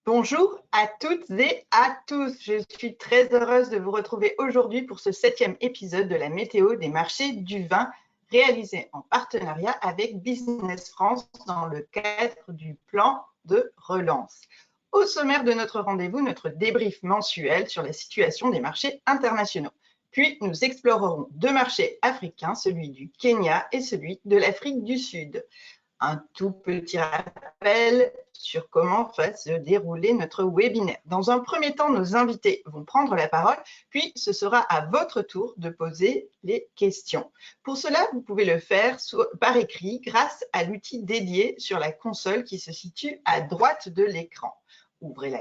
Bonjour à toutes et à tous. Je suis très heureuse de vous retrouver aujourd'hui pour ce 7e épisode de la météo des marchés du vin réalisé en partenariat avec Business France dans le cadre du plan de relance. Au sommaire de notre rendez-vous, notre débrief mensuel sur la situation des marchés internationaux. Puis, nous explorerons deux marchés africains, celui du Kenya et celui de l'Afrique du Sud. Un tout petit rappel sur comment va se dérouler notre webinaire. Dans un premier temps, nos invités vont prendre la parole, puis ce sera à votre tour de poser les questions. Pour cela, vous pouvez le faire par écrit grâce à l'outil dédié sur la console qui se situe à droite de l'écran. Ouvrez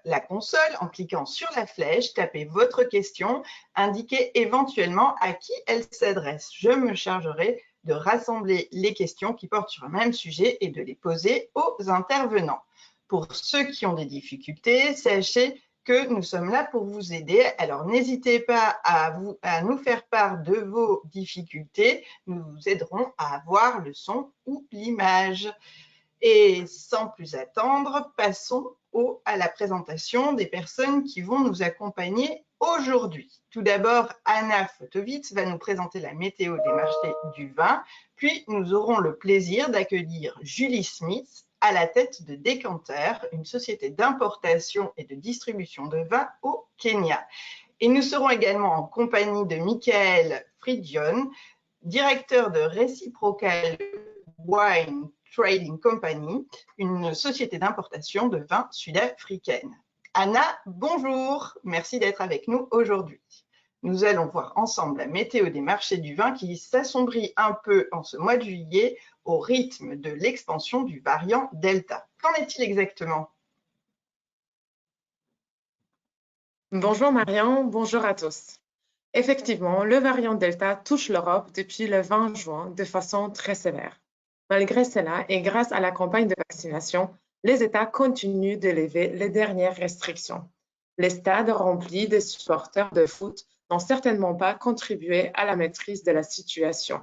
la console en cliquant sur la flèche, tapez votre question, indiquez éventuellement à qui elle s'adresse. Je me chargerai de rassembler les questions qui portent sur un même sujet et de les poser aux intervenants. Pour ceux qui ont des difficultés, sachez que nous sommes là pour vous aider. Alors, n'hésitez pas à nous faire part de vos difficultés. Nous vous aiderons à avoir le son ou l'image. Et sans plus attendre, passons à la présentation des personnes qui vont nous accompagner aujourd'hui. Tout d'abord, Anna Fotowitz va nous présenter la météo des marchés du vin, puis nous aurons le plaisir d'accueillir Julie Smith à la tête de Decanter, une société d'importation et de distribution de vin au Kenya. Et nous serons également en compagnie de Michael Friedjon, directeur de Reciprocal Wine Trading Company, une société d'importation de vins sud-africaine. Anna, bonjour, merci d'être avec nous aujourd'hui. Nous allons voir ensemble la météo des marchés du vin qui s'assombrit un peu en ce mois de juillet au rythme de l'expansion du variant Delta. Qu'en est-il exactement? Bonjour Marion, bonjour à tous. Effectivement, le variant Delta touche l'Europe depuis le 20 juin de façon très sévère. Malgré cela, et grâce à la campagne de vaccination, les États continuent de lever les dernières restrictions. Les stades remplis de supporters de foot n'ont certainement pas contribué à la maîtrise de la situation.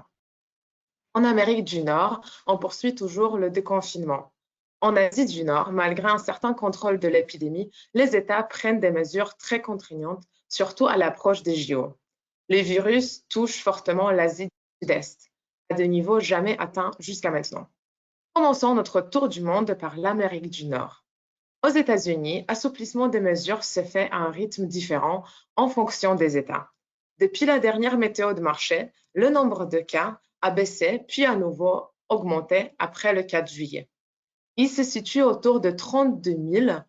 En Amérique du Nord, on poursuit toujours le déconfinement. En Asie du Nord, malgré un certain contrôle de l'épidémie, les États prennent des mesures très contraignantes, surtout à l'approche des JO. Le virus touche fortement l'Asie du Sud-Est, à des niveaux jamais atteints jusqu'à maintenant. Commençons notre tour du monde par l'Amérique du Nord. Aux États-Unis, assouplissement des mesures se fait à un rythme différent en fonction des États. Depuis la dernière météo de marché, le nombre de cas a baissé puis à nouveau augmenté après le 4 juillet. Il se situe autour de 32 000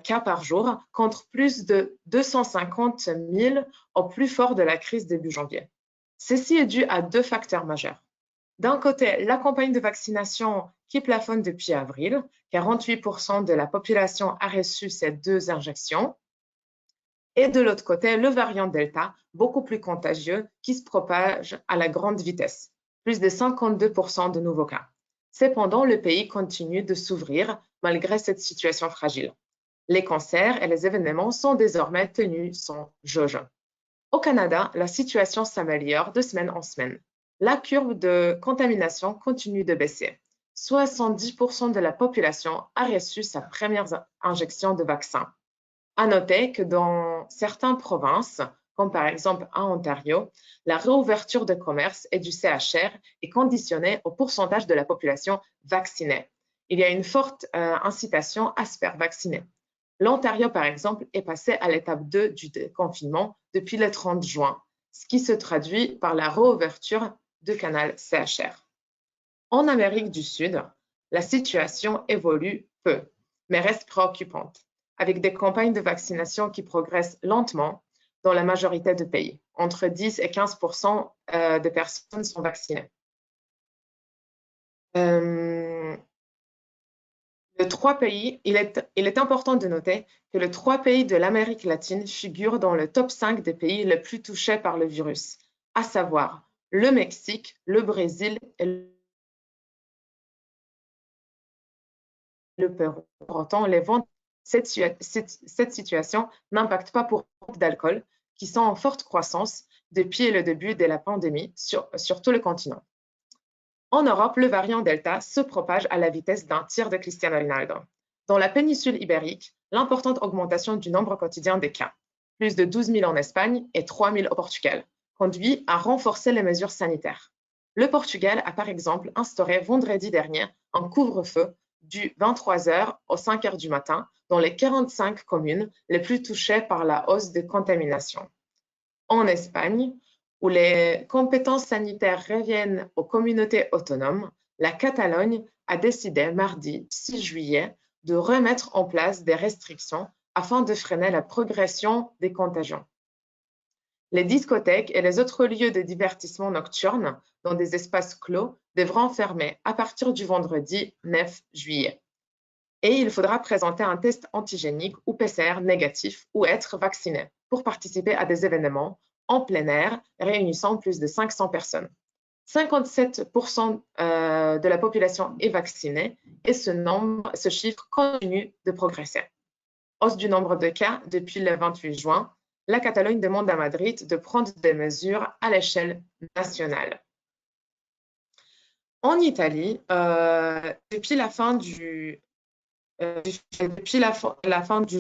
cas par jour, contre plus de 250 000 au plus fort de la crise début janvier. Ceci est dû à deux facteurs majeurs. D'un côté, la campagne de vaccination qui plafonne depuis avril, 48% de la population a reçu ces deux injections. Et de l'autre côté, le variant Delta, beaucoup plus contagieux, qui se propage à la grande vitesse, plus de 52% de nouveaux cas. Cependant, le pays continue de s'ouvrir malgré cette situation fragile. Les concerts et les événements sont désormais tenus sans jauge. Au Canada, la situation s'améliore de semaine en semaine. La courbe de contamination continue de baisser. 70% de la population a reçu sa première injection de vaccin. À noter que dans certaines provinces, comme par exemple en Ontario, la réouverture de commerce et du CHR est conditionnée au pourcentage de la population vaccinée. Il y a une forte incitation à se faire vacciner. L'Ontario, par exemple, est passé à l'étape 2 du déconfinement depuis le 30 juin, ce qui se traduit par la réouverture du canal CHR. En Amérique du Sud, la situation évolue peu, mais reste préoccupante, avec des campagnes de vaccination qui progressent lentement dans la majorité des pays. Entre 10 et 15% des personnes sont vaccinées. Il est important de noter que les 3 pays de l'Amérique latine figurent dans le top 5 des pays les plus touchés par le virus, à savoir le Mexique, le Brésil et le Pérou. Pour autant, les ventes, cette situation n'impacte pas pour les ventes d'alcool, qui sont en forte croissance depuis le début de la pandémie sur tout le continent. En Europe, le variant Delta se propage à la vitesse d'un tir de Cristiano Ronaldo. Dans la péninsule ibérique, l'importante augmentation du nombre quotidien des cas, plus de 12 000 en Espagne et 3 000 au Portugal, conduit à renforcer les mesures sanitaires. Le Portugal a par exemple instauré vendredi dernier un couvre-feu du 23h au 5h du matin dans les 45 communes les plus touchées par la hausse de contamination. En Espagne, où les compétences sanitaires reviennent aux communautés autonomes, la Catalogne a décidé mardi 6 juillet de remettre en place des restrictions afin de freiner la progression des contagions. Les discothèques et les autres lieux de divertissement nocturnes dans des espaces clos devront fermer à partir du vendredi 9 juillet. Et il faudra présenter un test antigénique ou PCR négatif ou être vacciné pour participer à des événements en plein air réunissant plus de 500 personnes. 57% de la population est vaccinée et ce chiffre continue de progresser. Hausse du nombre de cas depuis le 28 juin, la Catalogne demande à Madrid de prendre des mesures à l'échelle nationale. En Italie, depuis la fin du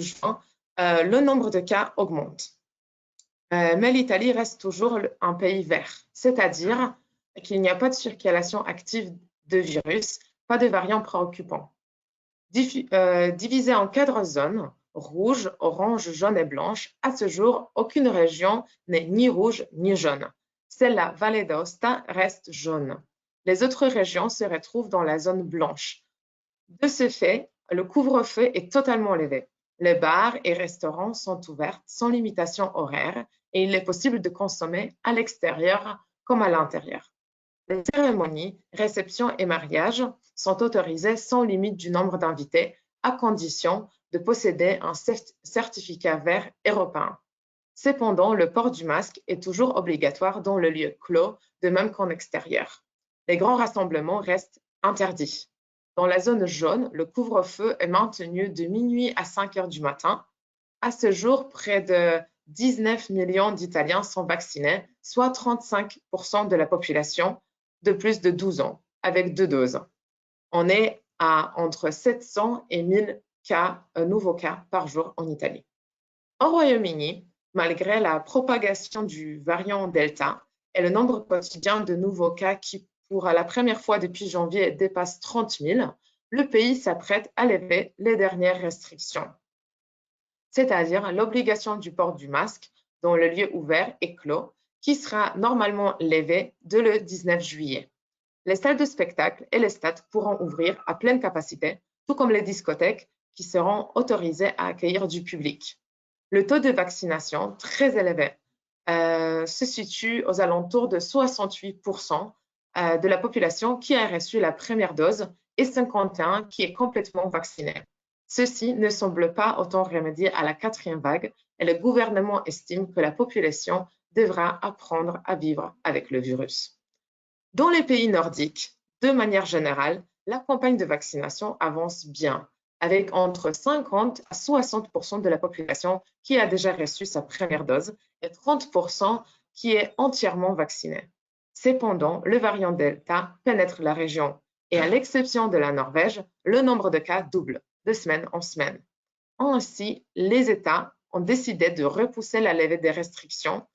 juin, le nombre de cas augmente. Mais l'Italie reste toujours un pays vert, c'est-à-dire qu'il n'y a pas de circulation active de virus, pas de variants préoccupants. Divisé en 4 zones, rouge, orange, jaune et blanche, à ce jour, aucune région n'est ni rouge ni jaune. Seule la Valle d'Aosta reste jaune. Les autres régions se retrouvent dans la zone blanche. De ce fait, le couvre-feu est totalement levé. Les bars et restaurants sont ouverts sans limitation horaire et il est possible de consommer à l'extérieur comme à l'intérieur. Les cérémonies, réceptions et mariages sont autorisés sans limite du nombre d'invités, à condition de posséder un certificat vert européen. Cependant, le port du masque est toujours obligatoire dans le lieu clos, de même qu'en extérieur. Les grands rassemblements restent interdits. Dans la zone jaune, le couvre-feu est maintenu de minuit à 5h du matin. À ce jour, près de 19 millions d'Italiens sont vaccinés, soit 35% de la population de plus de 12 ans, avec 2 doses. On est à entre 700 et 1000 nouveaux cas par jour en Italie. Au Royaume-Uni, malgré la propagation du variant Delta et le nombre quotidien de nouveaux cas qui, pour la première fois depuis janvier, dépasse 30 000, le pays s'apprête à lever les dernières restrictions, c'est-à-dire l'obligation du port du masque dans le lieu ouvert et clos, qui sera normalement levée dès le 19 juillet. Les salles de spectacle et les stades pourront ouvrir à pleine capacité, tout comme les discothèques qui seront autorisées à accueillir du public. Le taux de vaccination, très élevé, se situe aux alentours de 68% de la population qui a reçu la première dose et 51% qui est complètement vaccinée. Ceci ne semble pas autant remédier à la 4e vague et le gouvernement estime que la population devra apprendre à vivre avec le virus. Dans les pays nordiques, de manière générale, la campagne de vaccination avance bien, avec entre 50 à 60% de la population qui a déjà reçu sa première dose et 30% qui est entièrement vaccinée. Cependant, le variant Delta pénètre la région et à l'exception de la Norvège, le nombre de cas double de semaine en semaine. Ainsi, les États ont décidé de repousser la levée des restrictions,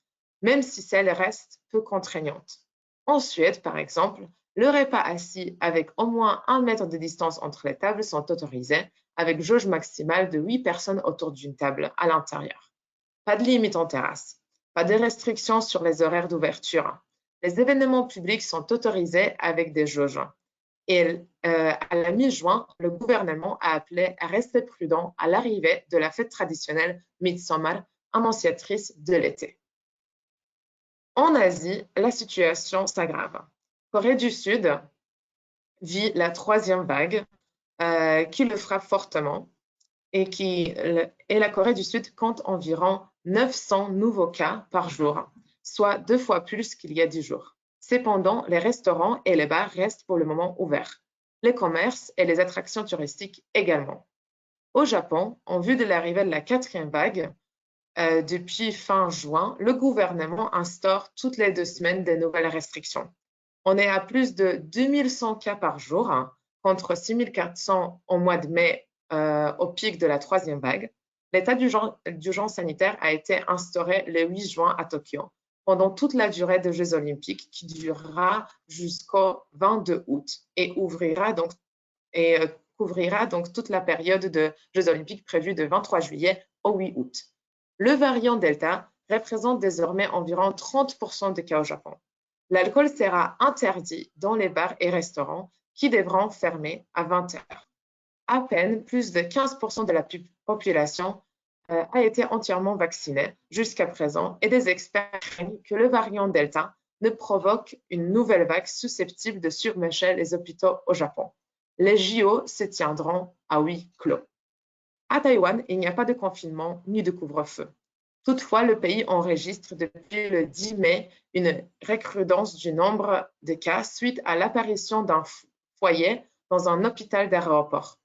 même si celles restent peu contraignantes. En Suède, par exemple, le repas assis avec au moins 1 mètre de distance entre les tables sont autorisés, avec jauge maximale de 8 personnes autour d'une table à l'intérieur. Pas de limite en terrasse, pas de restrictions sur les horaires d'ouverture. Les événements publics sont autorisés avec des jauges. Et à la mi-juin, le gouvernement a appelé à rester prudent à l'arrivée de la fête traditionnelle Midsommar, annonciatrice de l'été. En Asie, la situation s'aggrave. Corée du Sud vit la 3e vague qui le frappe fortement et la Corée du Sud compte environ 900 nouveaux cas par jour, soit 2 fois plus qu'il y a 10 jours. Cependant, les restaurants et les bars restent pour le moment ouverts, les commerces et les attractions touristiques également. Au Japon, en vue de l'arrivée de la 4e vague, depuis fin juin, le gouvernement instaure toutes les 2 semaines de nouvelles restrictions. On est à plus de 2100 cas par jour, contre 6400 au mois de mai au pic de la troisième vague, l'état d'urgence sanitaire a été instauré le 8 juin à Tokyo pendant toute la durée des Jeux olympiques qui durera jusqu'au 22 août et couvrira donc toute la période de Jeux olympiques prévue de 23 juillet au 8 août. Le variant Delta représente désormais environ 30% des cas au Japon. L'alcool sera interdit dans les bars et restaurants qui devront fermer à 20 heures. À peine plus de 15% de la population a été entièrement vaccinée jusqu'à présent et des experts craignent que le variant Delta ne provoque une nouvelle vague susceptible de submerger les hôpitaux au Japon. Les JO se tiendront à huis clos. À Taïwan, il n'y a pas de confinement ni de couvre-feu. Toutefois, le pays enregistre depuis le 10 mai une recrudescence du nombre de cas suite à l'apparition d'un foyer dans un hôpital d'aéroport.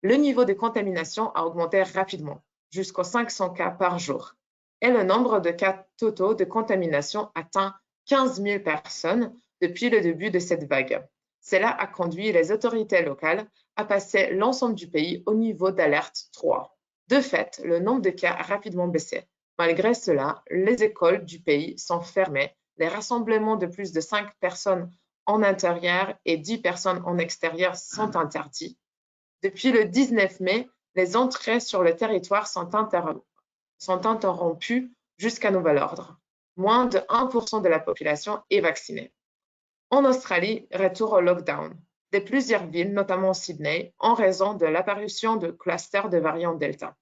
Le niveau de contamination a augmenté rapidement, jusqu'aux 500 cas par jour, et le nombre de cas totaux de contamination atteint 15 000 personnes depuis le début de cette vague. Cela a conduit les autorités locales à passer l'ensemble du pays au niveau d'alerte 3. De fait, le nombre de cas a rapidement baissé. Malgré cela, les écoles du pays sont fermées, les rassemblements de plus de 5 personnes en intérieur et 10 personnes en extérieur sont interdits. Depuis le 19 mai, les entrées sur le territoire sont interrompues jusqu'à nouvel ordre. Moins de 1% de la population est vaccinée. En Australie, retour au lockdown de plusieurs villes, notamment Sydney, en raison de l'apparition de clusters de variant Delta.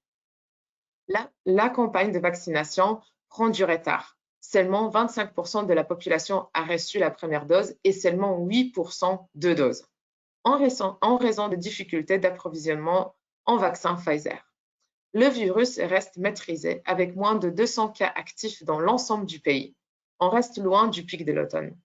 La campagne de vaccination prend du retard. Seulement 25% de la population a reçu la première dose et seulement 8% deux doses, en raison de difficultés d'approvisionnement en vaccin Pfizer. Le virus reste maîtrisé avec moins de 200 cas actifs dans l'ensemble du pays. On reste loin du pic de l'automne.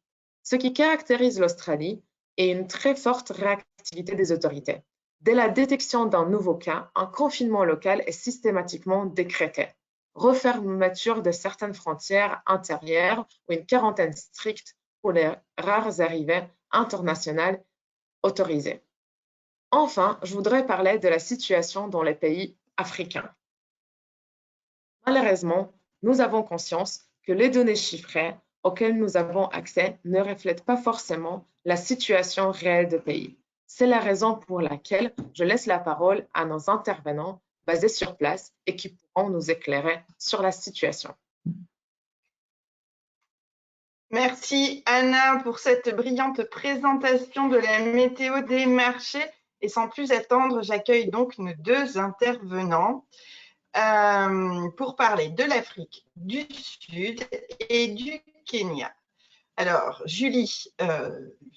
Ce qui caractérise l'Australie est une très forte réactivité des autorités. Dès la détection d'un nouveau cas, un confinement local est systématiquement décrété. Refermeture de certaines frontières intérieures ou une quarantaine stricte pour les rares arrivées internationales autorisées. Enfin, je voudrais parler de la situation dans les pays africains. Malheureusement, nous avons conscience que les données chiffrées auxquelles nous avons accès ne reflètent pas forcément la situation réelle des pays. C'est la raison pour laquelle je laisse la parole à nos intervenants basés sur place et qui pourront nous éclairer sur la situation. Merci Anna pour cette brillante présentation de la météo des marchés. Et sans plus attendre, j'accueille donc nos deux intervenants pour parler de l'Afrique du Sud et du Kenya. Alors, Julie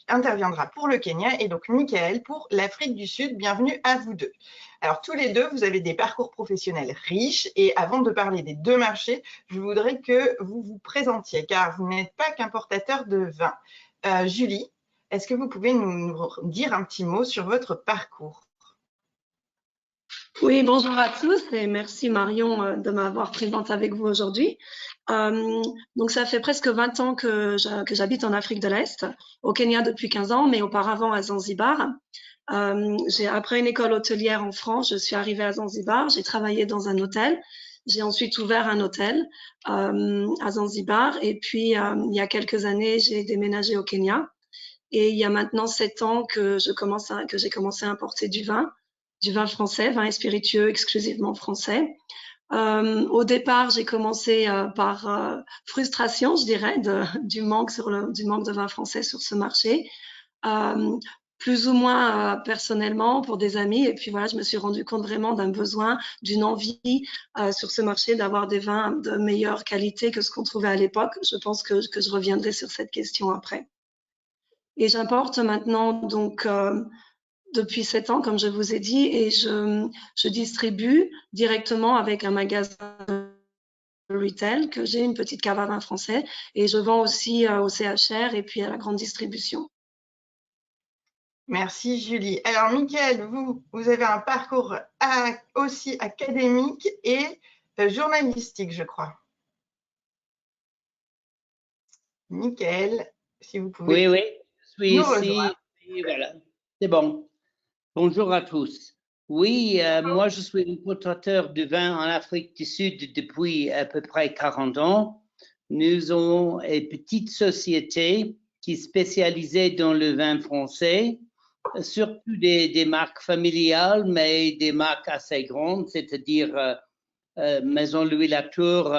interviendra pour le Kenya et donc Michael pour l'Afrique du Sud. Bienvenue à vous deux. Alors, tous les deux, vous avez des parcours professionnels riches et avant de parler des deux marchés, je voudrais que vous vous présentiez car vous n'êtes pas qu'importateur de vin. Julie, est-ce que vous pouvez nous dire un petit mot sur votre parcours? Oui, bonjour à tous et merci Marion de m'avoir présente avec vous aujourd'hui. Donc ça fait presque 20 ans que j'habite en Afrique de l'Est, au Kenya depuis 15 ans, mais auparavant à Zanzibar. Après une école hôtelière en France, je suis arrivée à Zanzibar, j'ai travaillé dans un hôtel, j'ai ensuite ouvert un hôtel à Zanzibar et puis il y a quelques années, j'ai déménagé au Kenya et il y a maintenant 7 ans que j'ai commencé à importer du vin français, vin et spiritueux exclusivement français. Au départ, j'ai commencé par frustration, je dirais, du manque de vin français sur ce marché, plus ou moins personnellement pour des amis. Et puis voilà, je me suis rendu compte vraiment d'un besoin, d'une envie sur ce marché d'avoir des vins de meilleure qualité que ce qu'on trouvait à l'époque. Je pense que je reviendrai sur cette question après. Et j'importe maintenant donc depuis 7 ans, comme je vous ai dit, et je distribue directement avec un magasin retail que j'ai, une petite cave à vin français, et je vends aussi au CHR et puis à la grande distribution. Merci Julie. Alors Michael, vous avez un parcours aussi académique et journalistique, je crois. Michael, si vous pouvez. Oui, je suis ici. Et voilà, c'est bon. Bonjour à tous. Oui, moi je suis importateur de vin en Afrique du Sud depuis à peu près 40 ans. Nous avons une petite société qui est spécialisée dans le vin français, surtout des marques familiales, mais des marques assez grandes, c'est-à-dire Maison Louis Latour,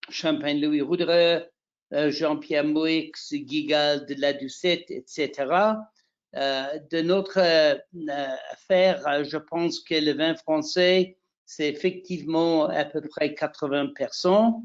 Champagne Louis Roudreux, Jean-Pierre Moix, Guigal de la Doucette, etc. De notre affaire, je pense que le vin français, c'est effectivement à peu près 80%.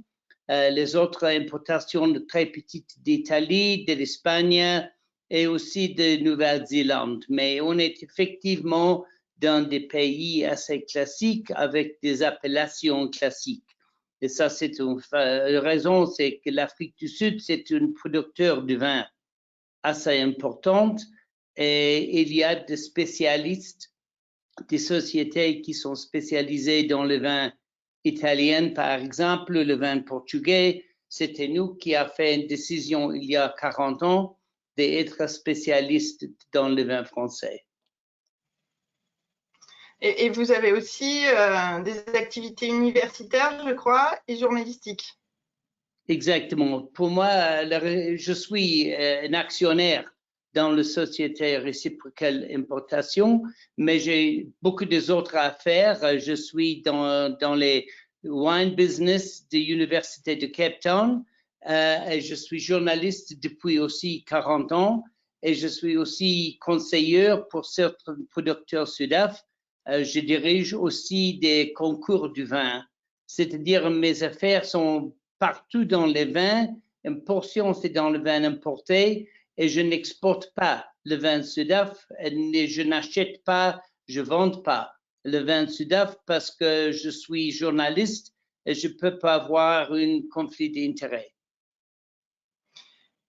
Les autres importations très petites d'Italie, de l'Espagne et aussi de Nouvelle-Zélande. Mais on est effectivement dans des pays assez classiques avec des appellations classiques. Et ça, c'est une raison, c'est que l'Afrique du Sud, c'est un producteur de vin assez importante et il y a des spécialistes, des sociétés qui sont spécialisées dans le vin italien, par exemple, le vin portugais. C'était nous qui avons fait une décision il y a 40 ans d'être spécialistes dans le vin français. Et vous avez aussi des activités universitaires, je crois, et journalistiques. Exactement. Pour moi, je suis un actionnaire dans la société réciprocale importation, mais j'ai beaucoup d'autres affaires. Je suis dans les wine business de l'Université de Cape Town. Et je suis journaliste depuis aussi 40 ans et je suis aussi conseiller pour certains producteurs sud-af. Je dirige aussi des concours du vin, c'est-à-dire mes affaires sont partout dans les vins, une portion c'est dans le vin importé et je n'exporte pas le vin sud-af et je n'achète pas, je ne vends pas le vin sud-af parce que je suis journaliste et je ne peux pas avoir un conflit d'intérêt.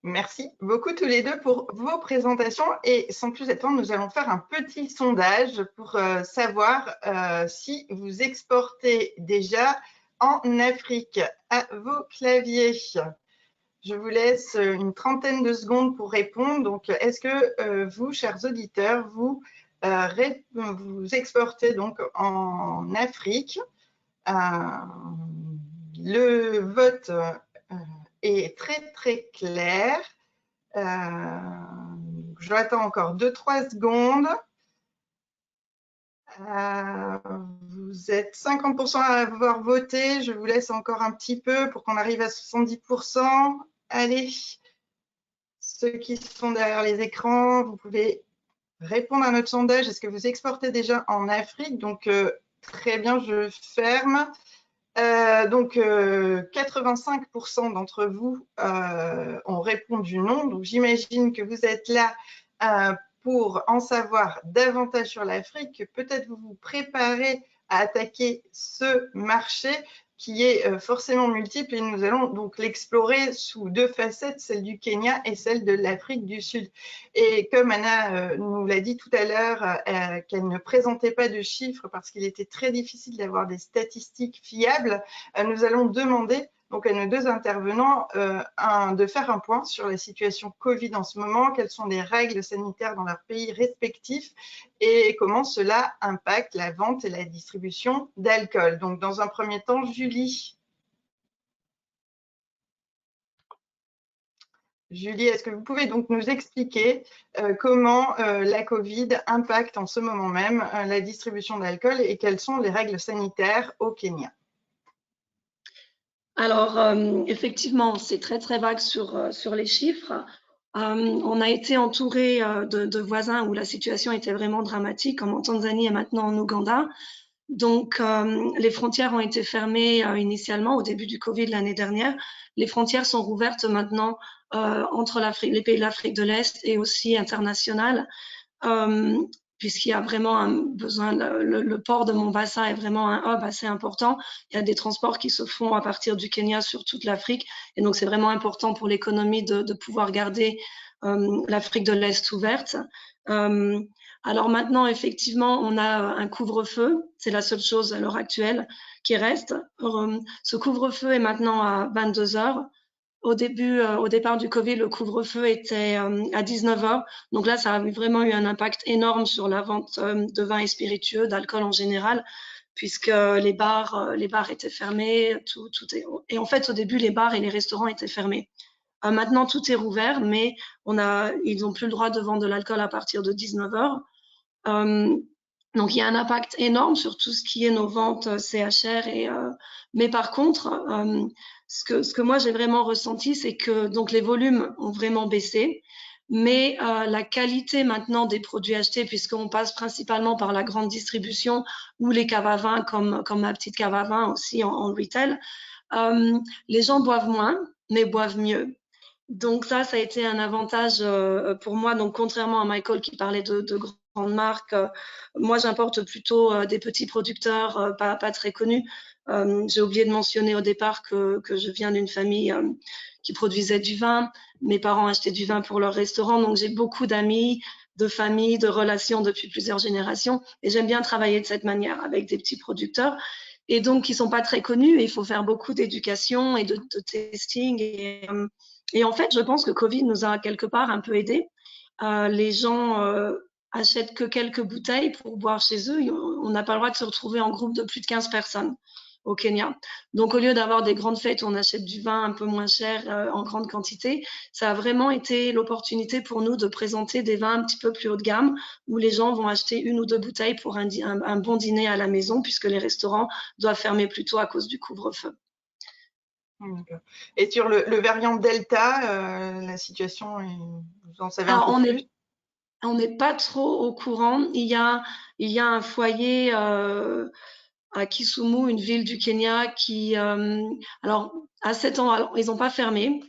Merci beaucoup tous les deux pour vos présentations et sans plus attendre, nous allons faire un petit sondage pour savoir si vous exportez déjà en Afrique. À vos claviers. Je vous laisse une trentaine de secondes pour répondre. Donc, est-ce que vous, chers auditeurs, vous exportez donc en Afrique? Le vote est très clair. Je l'attends encore 2-3 secondes. Vous êtes 50% à avoir voté. Je vous laisse encore un petit peu pour qu'on arrive à 70%. Allez, ceux qui sont derrière les écrans, vous pouvez répondre à notre sondage. Est-ce que vous exportez déjà en Afrique? Donc, très bien, je ferme. Donc, 85% d'entre vous ont répondu non. Donc, j'imagine que vous êtes là pour en savoir davantage sur l'Afrique. Peut-être vous vous préparez à attaquer ce marché qui est forcément multiple et nous allons donc l'explorer sous deux facettes, celle du Kenya et celle de l'Afrique du Sud. Et comme Anna nous l'a dit tout à l'heure, qu'elle ne présentait pas de chiffres parce qu'il était très difficile d'avoir des statistiques fiables, nous allons demander donc à nos deux intervenants de faire un point sur la situation Covid en ce moment, quelles sont les règles sanitaires dans leurs pays respectifs et comment cela impacte la vente et la distribution d'alcool. Donc, dans un premier temps, Julie. Julie, est-ce que vous pouvez donc nous expliquer comment la Covid impacte en ce moment même la distribution d'alcool et quelles sont les règles sanitaires au Kenya? Alors, effectivement, c'est très vague sur les chiffres. On a été entouré de voisins où la situation était vraiment dramatique, comme en Tanzanie et maintenant en Ouganda. Donc, les frontières ont été fermées initialement au début du Covid l'année dernière. Les frontières sont rouvertes maintenant entre les pays de l'Afrique de l'Est et aussi internationales. Puisqu'il y a vraiment un besoin, le port de Mombasa est vraiment un hub assez important. Il y a des transports qui se font à partir du Kenya sur toute l'Afrique. Et donc, c'est vraiment important pour l'économie de pouvoir garder l'Afrique de l'Est ouverte. Alors maintenant, effectivement, on a un couvre-feu. C'est la seule chose à l'heure actuelle qui reste. Ce couvre-feu est maintenant à 22 heures. au départ du Covid, le couvre-feu était à 19h. Donc là, ça a vraiment eu un impact énorme sur la vente de vins et spiritueux, d'alcool en général, puisque les bars étaient fermés. Et en fait, au début, les bars et les restaurants étaient fermés. Maintenant, tout est rouvert, mais ils n'ont plus le droit de vendre de l'alcool à partir de 19h. Donc, il y a un impact énorme sur tout ce qui est nos ventes CHR. Mais par contre, ce que moi j'ai vraiment ressenti, c'est que donc les volumes ont vraiment baissé, mais la qualité maintenant des produits achetés, puisqu'on passe principalement par la grande distribution ou les caves à vin, comme ma petite cave à vin aussi en retail, les gens boivent moins, mais boivent mieux. Donc ça a été un avantage pour moi. Donc contrairement à Michael qui parlait de grandes marques, moi j'importe plutôt des petits producteurs pas très connus. J'ai oublié de mentionner au départ que je viens d'une famille qui produisait du vin. Mes parents achetaient du vin pour leur restaurant, donc j'ai beaucoup d'amis, de familles, de relations depuis plusieurs générations. Et j'aime bien travailler de cette manière avec des petits producteurs. Et donc, qui sont pas très connus. Et il faut faire beaucoup d'éducation et de testing. Et en fait, je pense que Covid nous a quelque part un peu aidés. Les gens achètent que quelques bouteilles pour boire chez eux. On n'a pas le droit de se retrouver en groupe de plus de 15 personnes au Kenya. Donc, au lieu d'avoir des grandes fêtes où on achète du vin un peu moins cher en grande quantité, ça a vraiment été l'opportunité pour nous de présenter des vins un petit peu plus haut de gamme où les gens vont acheter 1 ou 2 bouteilles pour un bon dîner à la maison puisque les restaurants doivent fermer plus tôt à cause du couvre-feu. Et sur le variant Delta, la situation, vous en savez un peu plus? On n'est pas trop au courant. Il y a un foyer à Kisumu, une ville du Kenya qui, alors à 7 ans, alors, ils n'ont pas fermé.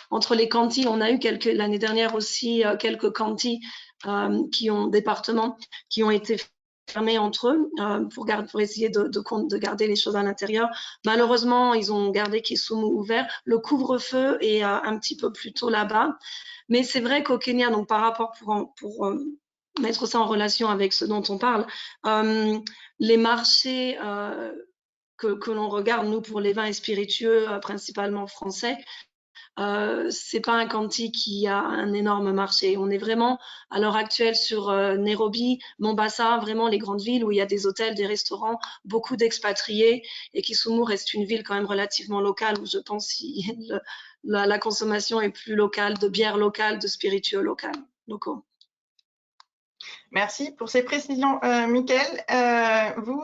Entre les counties, on a eu l'année dernière aussi quelques counties départements qui ont été fermés entre eux pour essayer de garder les choses à l'intérieur. Malheureusement, ils ont gardé Kisumu ouvert. Le couvre-feu est un petit peu plus tôt là-bas. Mais c'est vrai qu'au Kenya, donc par rapport pour mettre ça en relation avec ce dont on parle, les marchés que l'on regarde, nous, pour les vins et spiritueux, principalement français, c'est pas un county qui a un énorme marché. On est vraiment, à l'heure actuelle, sur Nairobi, Mombasa, vraiment les grandes villes où il y a des hôtels, des restaurants, beaucoup d'expatriés. Et Kisumu reste une ville quand même relativement locale où je pense que la consommation est plus locale, de bière locale, de spiritueux locaux. Merci pour ces précisions, Mickaël. Vous,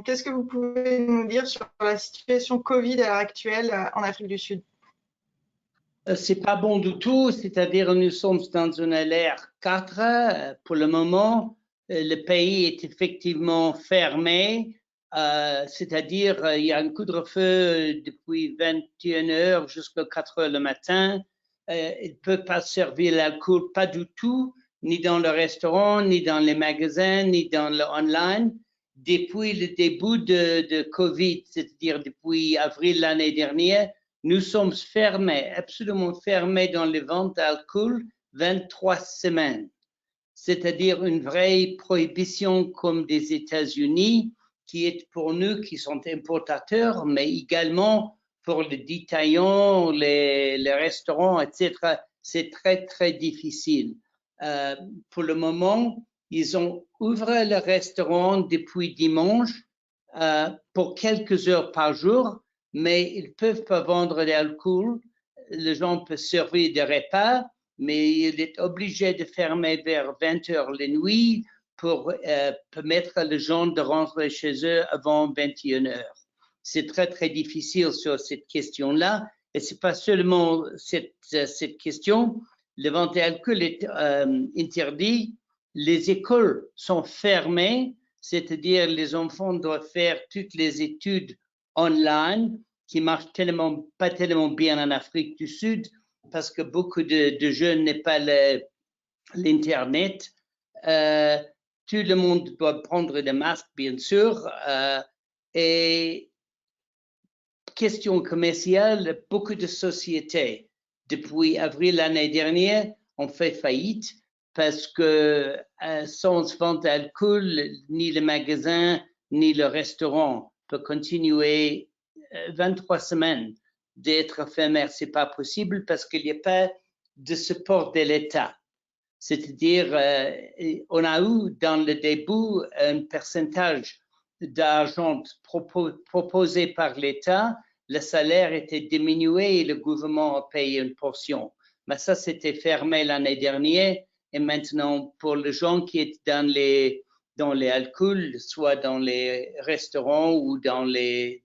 qu'est-ce que vous pouvez nous dire sur la situation Covid à l'heure actuelle en Afrique du Sud? C'est pas bon du tout, c'est-à-dire nous sommes dans une alerte 4 pour le moment. Le pays est effectivement fermé, c'est-à-dire il y a un couvre-feu depuis 21h jusqu'à 4h le matin. Il ne peut pas servir l'alcool, pas du tout, ni dans le restaurant, ni dans les magasins, ni dans le online. Depuis le début de Covid, c'est-à-dire depuis avril l'année dernière, nous sommes fermés, absolument fermés dans les ventes d'alcool 23 semaines. C'est-à-dire une vraie prohibition comme des États-Unis, qui est pour nous qui sont importateurs, mais également pour les détaillants, les restaurants, etc. C'est très, très difficile. Pour le moment, ils ont ouvert le restaurant depuis dimanche pour quelques heures par jour, mais ils ne peuvent pas vendre d'alcool. Les gens peuvent servir des repas, mais il est obligé de fermer vers 20h la nuit pour permettre aux gens de rentrer chez eux avant 21h. C'est très, très difficile sur cette question-là. Et ce n'est pas seulement cette question. Le vente d'alcool est interdit. Les écoles sont fermées, c'est-à-dire les enfants doivent faire toutes les études online qui marchent pas tellement bien en Afrique du Sud parce que beaucoup de jeunes n'ont pas l'Internet. Tout le monde doit prendre des masques, bien sûr. Et question commerciale, beaucoup de sociétés, depuis avril l'année dernière, ont fait faillite parce que sans vente d'alcool, ni le magasin, ni le restaurant peut continuer 23 semaines. d'être éphémère. C'est pas possible parce qu'il n'y a pas de support de l'État. C'est-à-dire, on a eu dans le début un pourcentage d'argent proposé par l'État. Le salaire était diminué et le gouvernement a payé une portion. Mais ça, c'était fermé l'année dernière. Et maintenant, pour les gens qui étaient dans les alcools, soit dans les restaurants ou dans les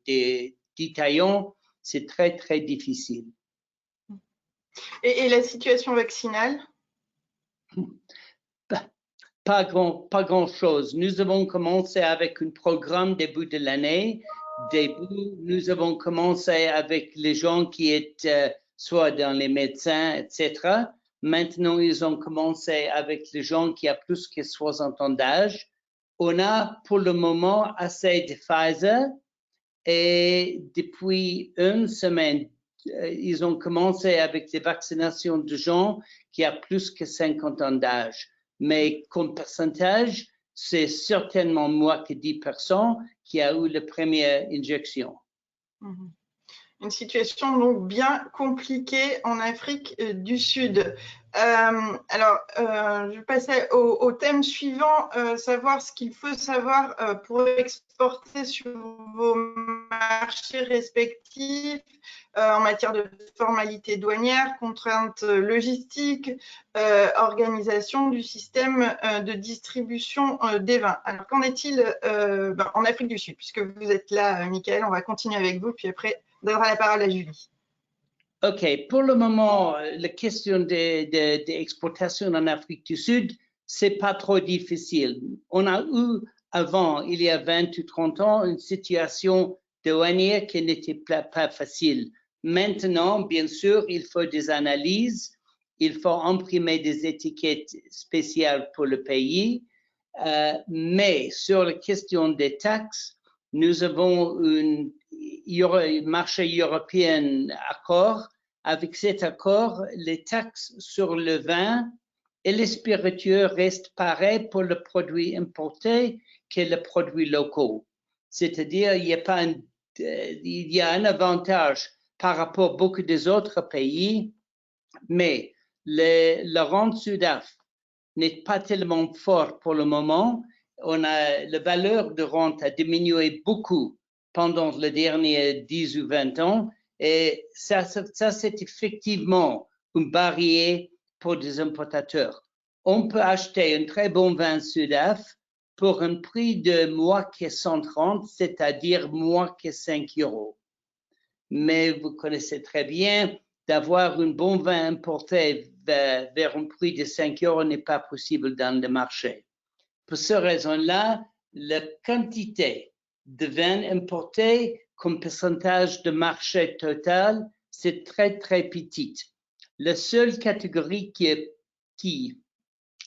détaillants, c'est très, très difficile. Et la situation vaccinale? Pas grand-chose. Nous avons commencé avec un programme début de l'année. Nous avons commencé avec les gens qui étaient soit dans les médecins, etc. Maintenant, ils ont commencé avec les gens qui ont plus que 60 ans d'âge. On a pour le moment assez de Pfizer et depuis une semaine, ils ont commencé avec des vaccinations de gens qui ont plus que 50 ans d'âge. Mais comme pourcentage, c'est certainement moins que 10% qui a eu la première injection. Une situation donc bien compliquée en Afrique du Sud. Je passais au thème suivant, savoir ce qu'il faut savoir pour exporter sur vos marchés respectifs en matière de formalités douanières, contraintes logistiques, organisation du système de distribution des vins. Alors, qu'en est-il en Afrique du Sud? Puisque vous êtes là, Michael, on va continuer avec vous, puis après, on donnera la parole à Julie. OK. Pour le moment, la question d'exportation en Afrique du Sud, c'est pas trop difficile. On a eu avant, il y a 20 ou 30 ans, une situation douanière qui n'était pas facile. Maintenant, bien sûr, il faut des analyses, il faut imprimer des étiquettes spéciales pour le pays, mais sur la question des taxes, nous avons un marché européen accord. Avec cet accord, les taxes sur le vin et les spiritueux restent pareils pour le produit importé que le produit local. C'est-à-dire, il y a un avantage par rapport à beaucoup des autres pays, mais le rente Sudaf n'est pas tellement fort pour le moment. La valeur de rente a diminué beaucoup pendant les derniers 10 ou 20 ans. Et ça c'est effectivement une barrière pour des importateurs. On peut acheter un très bon vin Sudaf pour un prix de moins que 130, c'est-à-dire moins que 5 €. Mais vous connaissez très bien, d'avoir un bon vin importé vers un prix de 5 € n'est pas possible dans le marché. Pour cette raison-là, la quantité de vin importé comme pourcentage de marché total, c'est très, très petite. La seule catégorie qui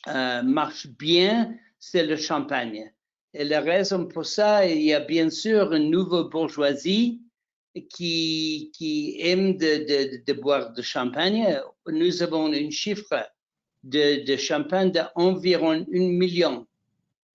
marche bien, c'est le champagne. Et la raison pour ça, il y a bien sûr une nouvelle bourgeoisie qui aime de boire du champagne. Nous avons un chiffre de champagne d'environ 1 million de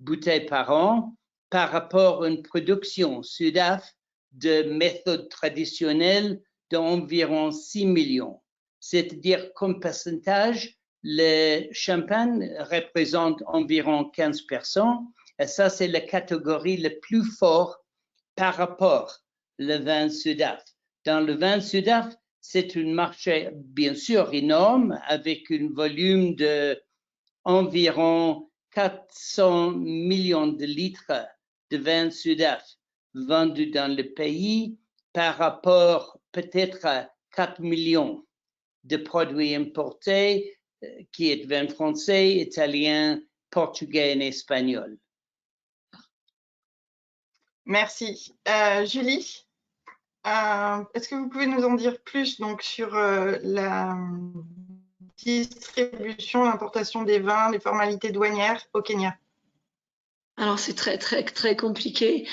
bouteilles par an par rapport à une production Sudaf de méthode traditionnelle d'environ 6 millions. C'est-à-dire, comme pourcentage, le champagne représente environ 15%, et ça, c'est la catégorie la plus forte par rapport au vin Sudaf. Dans le vin Sudaf, c'est un marché, bien sûr, énorme, avec un volume d'environ 400 millions de litres de vin Sudaf vendus dans le pays par rapport peut-être à 4 millions de produits importés qui est vin français, italien, portugais et espagnol. Merci. Julie, est-ce que vous pouvez nous en dire plus donc, sur la distribution, l'importation des vins, les formalités douanières au Kenya? Alors, c'est très, très, très compliqué.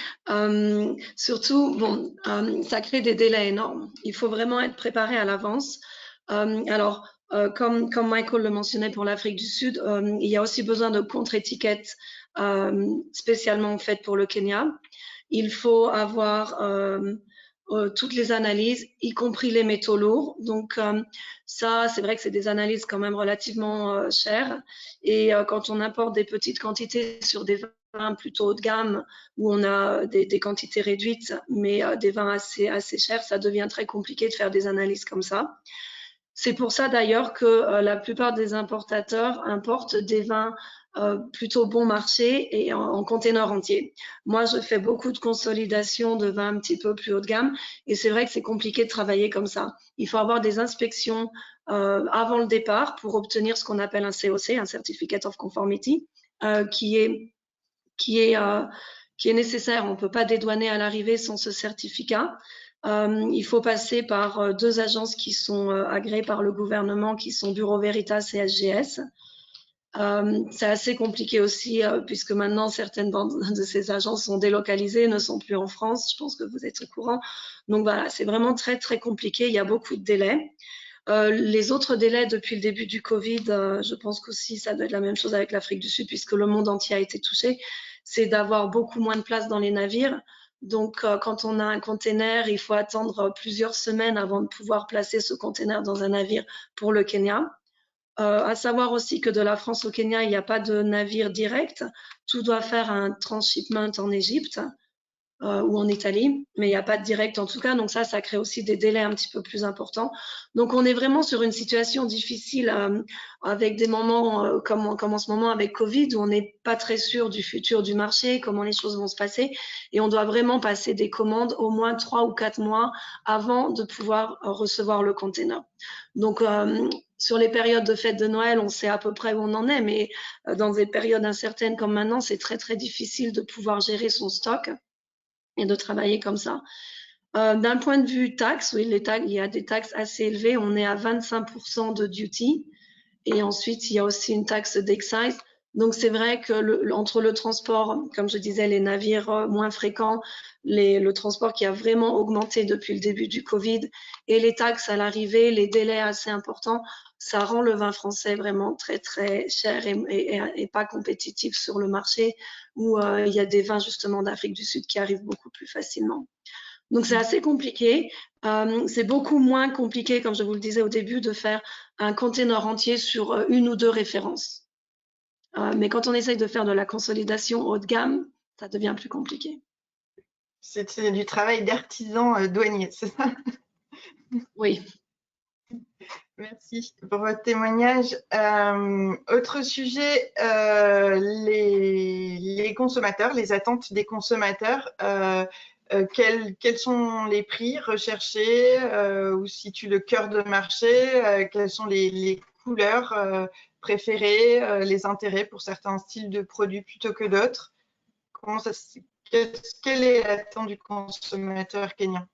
Surtout, ça crée des délais énormes. Il faut vraiment être préparé à l'avance. Comme Michael le mentionnait pour l'Afrique du Sud, il y a aussi besoin de contre-étiquettes spécialement faites pour le Kenya. Il faut avoir toutes les analyses, y compris les métaux lourds. Donc ça, c'est vrai que c'est des analyses quand même relativement chères. Et quand on importe des petites quantités sur des vins plutôt haut de gamme, où on a des quantités réduites, mais des vins assez chers, ça devient très compliqué de faire des analyses comme ça. C'est pour ça d'ailleurs que la plupart des importateurs importent des vins plutôt bon marché et en container entier. Moi, je fais beaucoup de consolidation de vins un petit peu plus haut de gamme et c'est vrai que c'est compliqué de travailler comme ça. Il faut avoir des inspections avant le départ pour obtenir ce qu'on appelle un COC, un Certificate of Conformity, qui est nécessaire. On ne peut pas dédouaner à l'arrivée sans ce certificat. Il faut passer par 2 agences qui sont agréées par le gouvernement, qui sont Bureau Veritas et SGS. C'est assez compliqué aussi, puisque maintenant, certaines de ces agences sont délocalisées, ne sont plus en France. Je pense que vous êtes au courant. Donc voilà, c'est vraiment très, très compliqué. Il y a beaucoup de délais. Les autres délais depuis le début du Covid, je pense qu'aussi ça doit être la même chose avec l'Afrique du Sud, puisque le monde entier a été touché, c'est d'avoir beaucoup moins de place dans les navires. Donc, quand on a un container, il faut attendre plusieurs semaines avant de pouvoir placer ce container dans un navire pour le Kenya. À savoir aussi que de la France au Kenya, il n'y a pas de navire direct. Tout doit faire un transshipment en Égypte ou en Italie, mais il n'y a pas de direct en tout cas. Donc ça crée aussi des délais un petit peu plus importants. Donc on est vraiment sur une situation difficile avec des moments comme en ce moment avec Covid, où on n'est pas très sûr du futur du marché, comment les choses vont se passer. Et on doit vraiment passer des commandes au moins 3 ou 4 mois avant de pouvoir recevoir le container. Donc sur les périodes de fête de Noël, on sait à peu près où on en est, mais dans des périodes incertaines comme maintenant, c'est très, très difficile de pouvoir gérer son stock et de travailler comme ça. D'un point de vue taxe, oui, il y a des taxes assez élevées. On est à 25% de duty. Et ensuite, il y a aussi une taxe d'excise. Donc, c'est vrai que entre le transport, comme je disais, les navires moins fréquents, le transport qui a vraiment augmenté depuis le début du Covid et les taxes à l'arrivée, les délais assez importants, ça rend le vin français vraiment très, très cher et pas compétitif sur le marché, où il y a des vins justement d'Afrique du Sud qui arrivent beaucoup plus facilement. Donc, c'est assez compliqué. C'est beaucoup moins compliqué, comme je vous le disais au début, de faire un container entier sur 1 ou 2 références. Mais quand on essaye de faire de la consolidation haut de gamme, ça devient plus compliqué. C'est du travail d'artisan douanier, c'est ça? Oui. Merci pour votre témoignage. Autre sujet, les consommateurs, les attentes des consommateurs. Quels sont les prix recherchés, où se situe le cœur de marché, quelles sont les couleurs préférées, les intérêts pour certains styles de produits plutôt que d'autres? Quelle est l'attente du consommateur kenyan?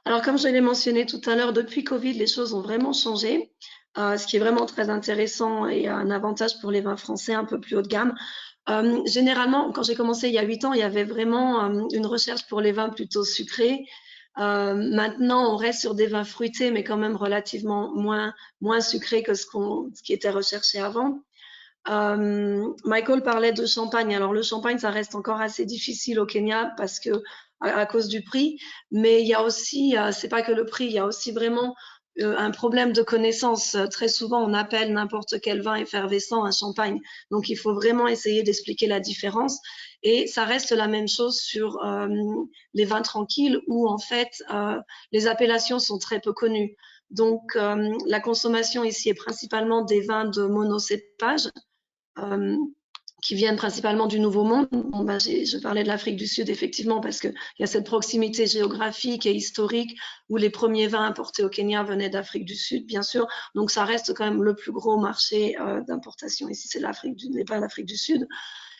Alors, comme je l'ai mentionné tout à l'heure, depuis Covid, les choses ont vraiment changé, ce qui est vraiment très intéressant et un avantage pour les vins français un peu plus haut de gamme. Généralement, quand j'ai commencé il y a 8 ans, il y avait vraiment une recherche pour les vins plutôt sucrés. Maintenant, on reste sur des vins fruités, mais quand même relativement moins sucrés que ce qui était recherché avant. Michael parlait de champagne. Alors, le champagne, ça reste encore assez difficile au Kenya parce que à cause du prix, mais il y a aussi, c'est pas que le prix, il y a aussi vraiment un problème de connaissance. Très souvent, on appelle n'importe quel vin effervescent un champagne. Donc, il faut vraiment essayer d'expliquer la différence. Et ça reste la même chose sur les vins tranquilles où, en fait, les appellations sont très peu connues. Donc, la consommation ici est principalement des vins de monocépage qui viennent principalement du Nouveau Monde. Bon, ben, je parlais de l'Afrique du Sud, effectivement, parce qu'il y a cette proximité géographique et historique où les premiers vins importés au Kenya venaient d'Afrique du Sud, bien sûr. Donc, ça reste quand même le plus gros marché d'importation. Ici, c'est pas l'Afrique du Sud.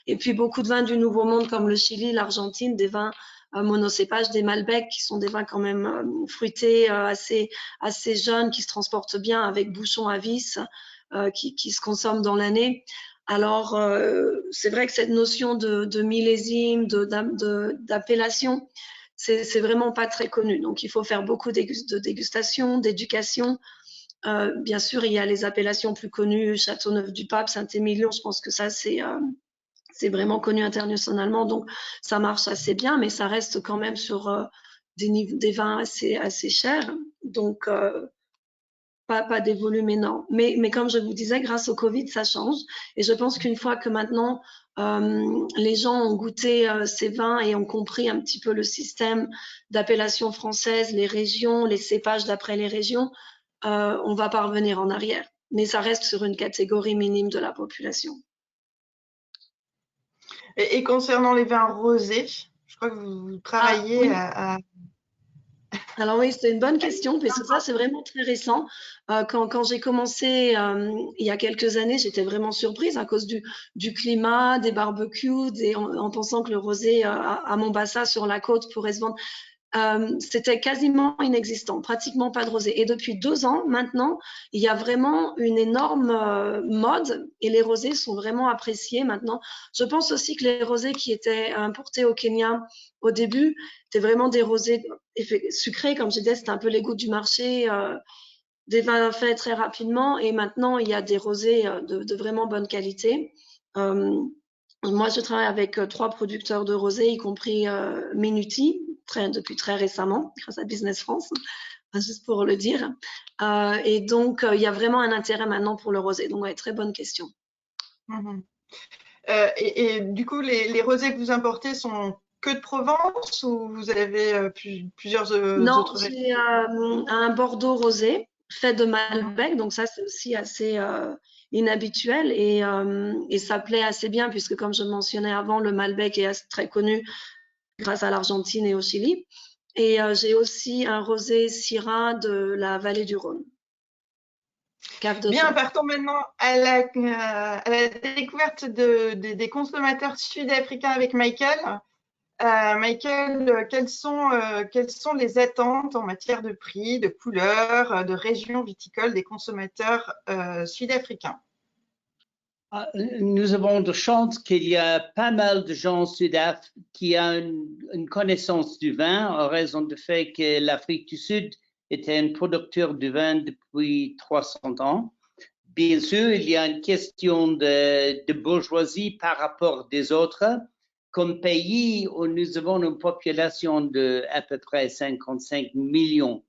Et puis, beaucoup de vins du Nouveau Monde, comme le Chili, l'Argentine, des vins monocépages, des Malbec, qui sont des vins quand même fruités, assez jeunes, qui se transportent bien avec bouchons à vis, qui se consomment dans l'année. Alors, c'est vrai que cette notion de millésime, d'appellation, c'est vraiment pas très connu. Donc, il faut faire beaucoup de dégustation, d'éducation. Bien sûr, il y a les appellations plus connues, Châteauneuf-du-Pape, Saint-Émilion. Je pense que ça, c'est vraiment connu internationalement. Donc, ça marche assez bien, mais ça reste quand même sur des vins assez chers. Donc, pas des volumes énormes. Mais comme je vous disais, grâce au Covid, ça change. Et je pense qu'une fois que maintenant, les gens ont goûté ces vins et ont compris un petit peu le système d'appellation française, les régions, les cépages d'après les régions, on va pas revenir en arrière. Mais ça reste sur une catégorie minime de la population. Et concernant les vins rosés, je crois que vous travaillez oui. à... Alors oui, c'est une bonne question, parce que ça, c'est vraiment très récent. Quand j'ai commencé il y a quelques années, j'étais vraiment surprise à cause du climat, des barbecues, en pensant que le rosé à Mombasa, sur la côte, pourrait se vendre. C'était quasiment inexistant, pratiquement pas de rosé. Et depuis 2 ans maintenant, il y a vraiment une énorme mode et les rosés sont vraiment appréciés maintenant. Je pense aussi que les rosés qui étaient importés au Kenya au début, étaient vraiment des rosés sucrés, comme je disais, c'était un peu les goûts du marché, des vins faits très rapidement. Et maintenant, il y a des rosés de vraiment bonne qualité. Moi, je travaille avec 3 producteurs de rosé, y compris Minuti, depuis très récemment, grâce à Business France, juste pour le dire. Et donc, il y a vraiment un intérêt maintenant pour le rosé. Donc, ouais, très bonne question. Et du coup, les rosés que vous importez sont que de Provence ou vous avez plusieurs autres régions? Non, j'ai un Bordeaux rosé fait de Malbec, donc ça, c'est aussi assez inhabituel et ça plaît assez bien puisque, comme je mentionnais avant, le Malbec est très connu grâce à l'Argentine et au Chili. Et j'ai aussi un rosé Syrah de la vallée du Rhône. Cave de Bien, Champ. partons maintenant à la découverte des consommateurs sud-africains avec Michael. Michael, quelles sont les attentes en matière de prix, de couleurs, de régions viticoles des consommateurs sud-africains? Nous avons de chance qu'il y a pas mal de gens sud-africains qui ont une connaissance du vin en raison du fait que l'Afrique du Sud était un producteur de vin depuis 300 ans. Bien sûr, il y a une question de bourgeoisie par rapport des autres. Comme pays où nous avons une population de à peu près 55 millions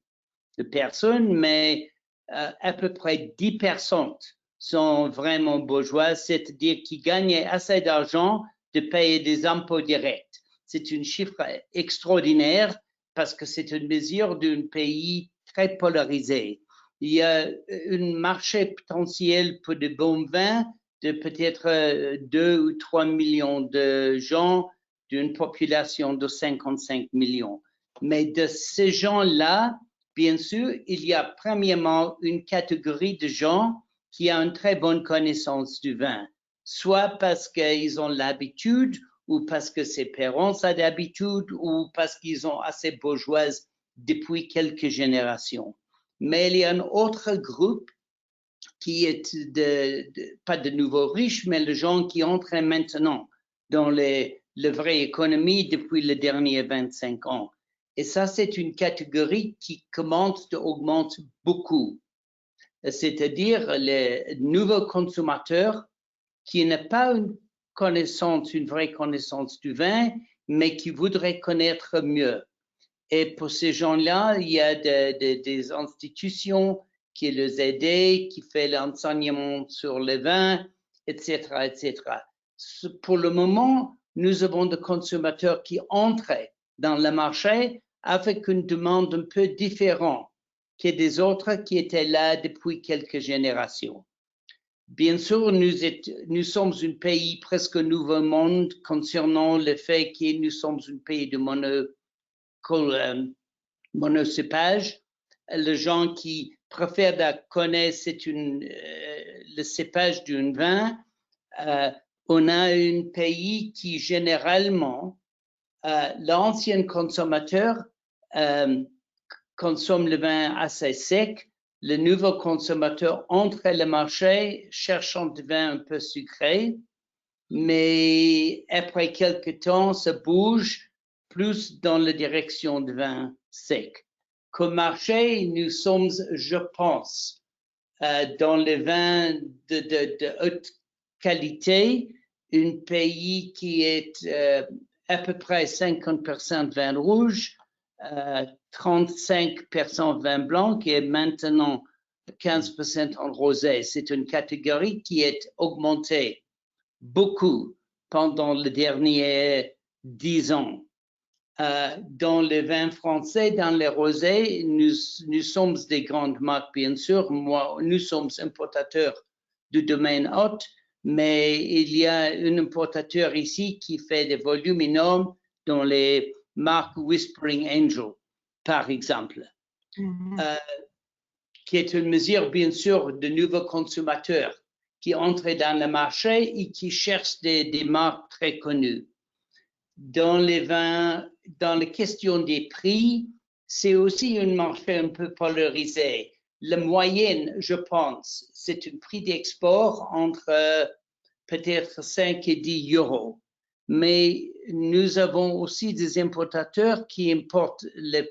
de personnes, mais à peu près 10% sont vraiment bourgeois, c'est-à-dire qui gagnent assez d'argent de payer des impôts directs. C'est un chiffre extraordinaire parce que c'est une mesure d'un pays très polarisé. Il y a un marché potentiel pour de bons vins de peut-être 2 ou 3 millions de gens d'une population de 55 millions. Mais de ces gens-là, bien sûr, il y a premièrement une catégorie de gens qui ont une très bonne connaissance du vin, soit parce qu'ils ont l'habitude ou parce que ses parents ont l'habitude ou parce qu'ils sont assez bourgeoises depuis quelques générations. Mais il y a un autre groupe qui est pas de nouveaux riches, mais les gens qui entrent maintenant dans la vraie économie depuis les derniers 25 ans. Et ça, c'est une catégorie qui commence d'augmenter beaucoup. C'est-à-dire les nouveaux consommateurs qui n'ont pas une vraie connaissance du vin, mais qui voudraient connaître mieux. Et pour ces gens-là, il y a des institutions qui les aident, qui font l'enseignement sur le vin, etc., etc. Pour le moment, nous avons des consommateurs qui entrent dans le marché avec une demande un peu différente que des autres qui étaient là depuis quelques générations. Bien sûr, nous sommes un pays presque nouveau monde concernant le fait que nous sommes un pays de monocépage. Les gens qui préfèrent connaître le cépage d'un vin. On a un pays qui généralement, l'ancien consommateur consomme le vin assez sec. Le nouveau consommateur entre le marché cherchant du vin un peu sucré, mais après quelques temps, ça bouge plus dans la direction du vin sec. Comme marché, nous sommes, je pense, dans les vins de haute qualité, un pays qui est à peu près 50% vin rouge, 35% vin blanc qui est maintenant 15% en rosé. C'est une catégorie qui est augmentée beaucoup pendant les derniers 10 ans. Dans les vins français, dans les rosés, nous sommes des grandes marques, bien sûr. Nous sommes importateurs du domaine haute, mais il y a un importateur ici qui fait des volumes énormes dans les marques Whispering Angel, par exemple, qui est une mesure, bien sûr, de nouveaux consommateurs qui entrent dans le marché et qui cherchent des marques très connues. Dans les vins, dans la question des prix, c'est aussi un marché un peu polarisé. La moyenne, je pense, c'est un prix d'export entre peut-être 5 et 10 euros. Mais nous avons aussi des importateurs qui importent le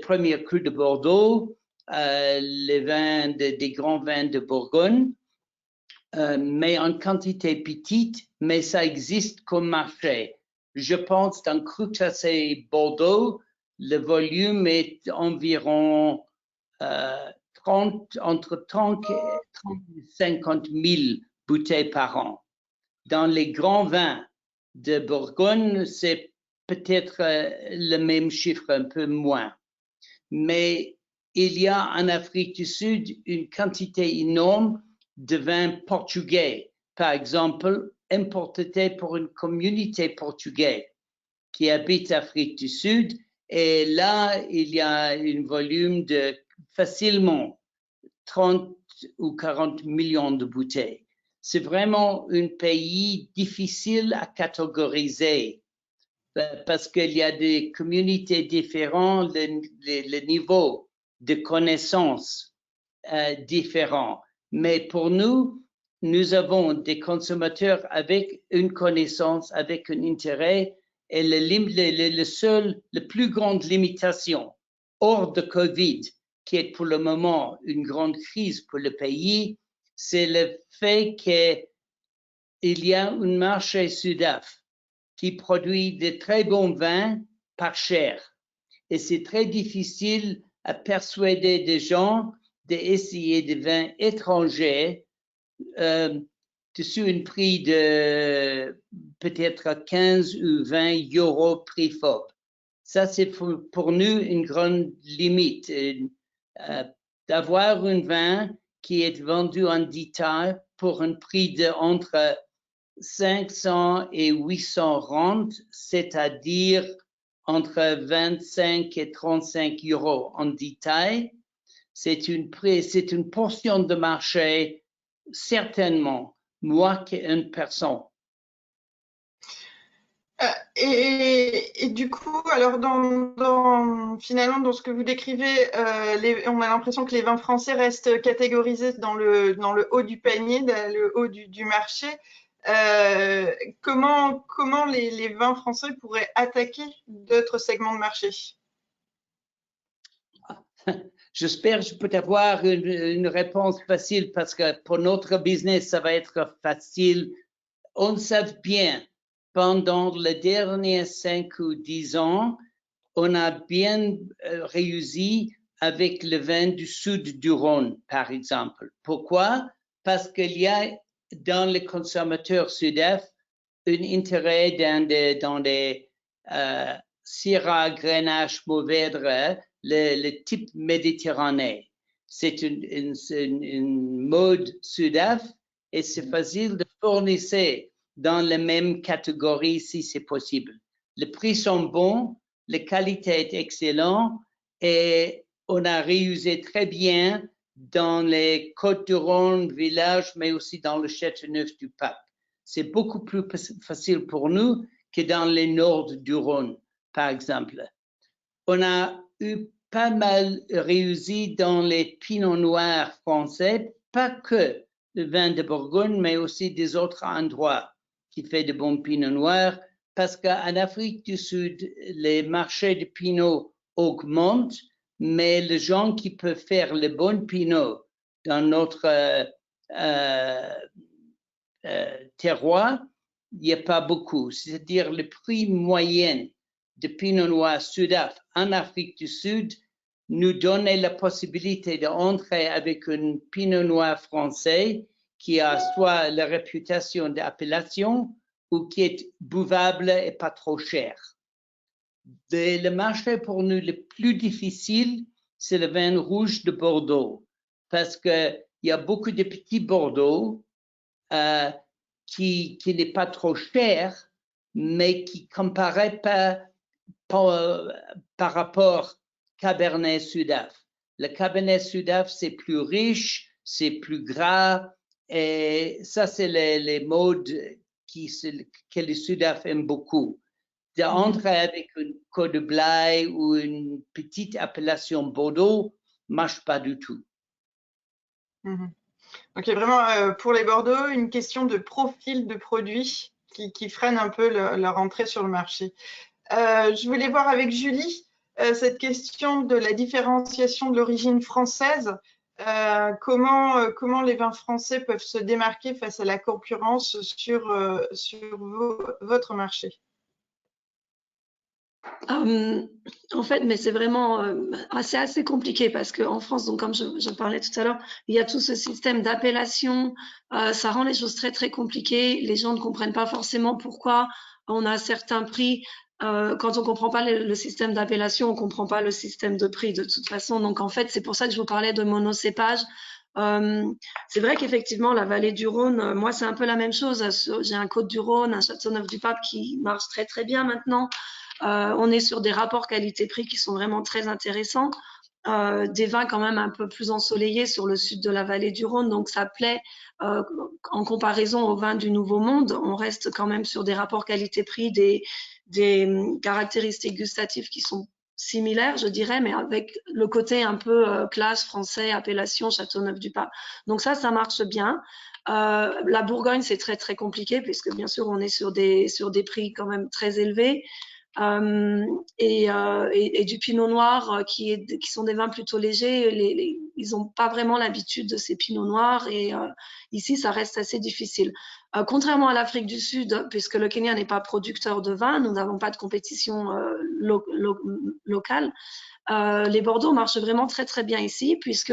premier cru de Bordeaux, les vins des grands vins de Bourgogne, mais en quantité petite, mais ça existe comme marché. Je pense dans cru classé Bordeaux, le volume est environ entre 30 et 50 000 bouteilles par an. Dans les grands vins de Bourgogne, c'est peut-être le même chiffre, un peu moins. Mais il y a en Afrique du Sud une quantité énorme de vins portugais, par exemple, importés pour une communauté portugaise qui habite l'Afrique du Sud. Et là, il y a un volume de facilement 30 ou 40 millions de bouteilles. C'est vraiment un pays difficile à catégoriser parce qu'il y a des communautés différentes, le niveau de connaissance différent. Mais pour nous, nous avons des consommateurs avec une connaissance, avec un intérêt, et la plus grande limitation hors de Covid, qui est pour le moment une grande crise pour le pays, c'est le fait qu'il y a un marché sud-af qui produit de très bons vins pas chers. Et c'est très difficile à persuader des gens d'essayer des vins étrangers dessus un prix de peut-être 15 ou 20 euros prix FOB. Ça, c'est pour nous une grande limite. D'avoir un vin qui est vendu en détail pour un prix de entre 500 et 800 rand, c'est-à-dire entre 25 et 35 euros en détail. C'est une portion de marché certainement moins qu'une personne. Et du coup, alors finalement, dans ce que vous décrivez, on a l'impression que les vins français restent catégorisés dans le haut du panier, dans le haut du marché. Comment les vins français pourraient attaquer d'autres segments de marché? J'espère que je peux avoir une réponse facile parce que pour notre business, ça va être facile. On sait bien, pendant les derniers 5 ou 10 ans, on a bien réussi avec le vin du sud du Rhône, par exemple. Pourquoi? Parce qu'il y a dans les consommateurs sud-est un intérêt dans des Syrah, Grenache, Mourvèdre, le type méditerranéen. C'est une mode sud-est et c'est facile de fournir dans la même catégorie si c'est possible. Les prix sont bons, la qualité est excellente et on a réussi très bien dans les Côtes-du-Rhône, villages, mais aussi dans le Châteauneuf-du-Pape. C'est beaucoup plus facile pour nous que dans le nord du Rhône, par exemple. On a eu pas mal réussi dans les pinots noirs français, pas que le vin de Bourgogne, mais aussi des autres endroits qui fait de bons pinots noirs, parce qu'en Afrique du Sud, les marchés de pinot augmentent, mais les gens qui peuvent faire le bon pinot dans notre terroir, il n'y a pas beaucoup. C'est-à-dire le prix moyen de Pinot Noir Sudaf en Afrique du Sud nous donnait la possibilité d'entrer avec un Pinot Noir français qui a soit la réputation d'appellation ou qui est buvable et pas trop cher. Le marché pour nous le plus difficile, c'est le vin rouge de Bordeaux, parce qu'il y a beaucoup de petits Bordeaux qui n'est pas trop cher, mais qui comparait pas par rapport Cabernet Sudaf. Le Cabernet Sudaf, c'est plus riche, c'est plus gras, et ça, c'est les modes que les Sudaf aiment beaucoup. D'entrer avec une Côte de Blaye ou une petite appellation Bordeaux marche pas du tout. Donc, il y a vraiment pour les Bordeaux une question de profil de produit qui freine un peu leur entrée sur le marché. Je voulais voir avec Julie cette question de la différenciation de l'origine française. Comment les vins français peuvent se démarquer face à la concurrence sur votre marché? En fait, mais c'est vraiment assez compliqué parce qu'en France, donc comme je parlais tout à l'heure, il y a tout ce système d'appellation, ça rend les choses très très compliquées. Les gens ne comprennent pas forcément pourquoi on a certains prix. Quand on comprend pas le système d'appellation, on comprend pas le système de prix de toute façon. Donc en fait, c'est pour ça que je vous parlais de monocépage. C'est vrai qu'effectivement, la vallée du Rhône, moi, c'est un peu la même chose. J'ai un Côte du Rhône, un Châteauneuf-du-Pape qui marche très très bien maintenant. On est sur des rapports qualité-prix qui sont vraiment très intéressants. Des vins quand même un peu plus ensoleillés sur le sud de la vallée du Rhône, donc ça plaît en comparaison aux vins du Nouveau Monde. On reste quand même sur des rapports qualité-prix, des caractéristiques gustatives qui sont similaires, je dirais, mais avec le côté un peu classe français, appellation Châteauneuf-du-Pape. Donc ça marche bien. La Bourgogne, c'est très très compliqué puisque bien sûr on est sur des prix quand même très élevés. Et du pinot noir qui sont des vins plutôt légers, ils n'ont pas vraiment l'habitude de ces pinots noirs et ici ça reste assez difficile. Contrairement à l'Afrique du Sud, puisque le Kenya n'est pas producteur de vin, nous n'avons pas de compétition locale, les Bordeaux marchent vraiment très très bien ici puisque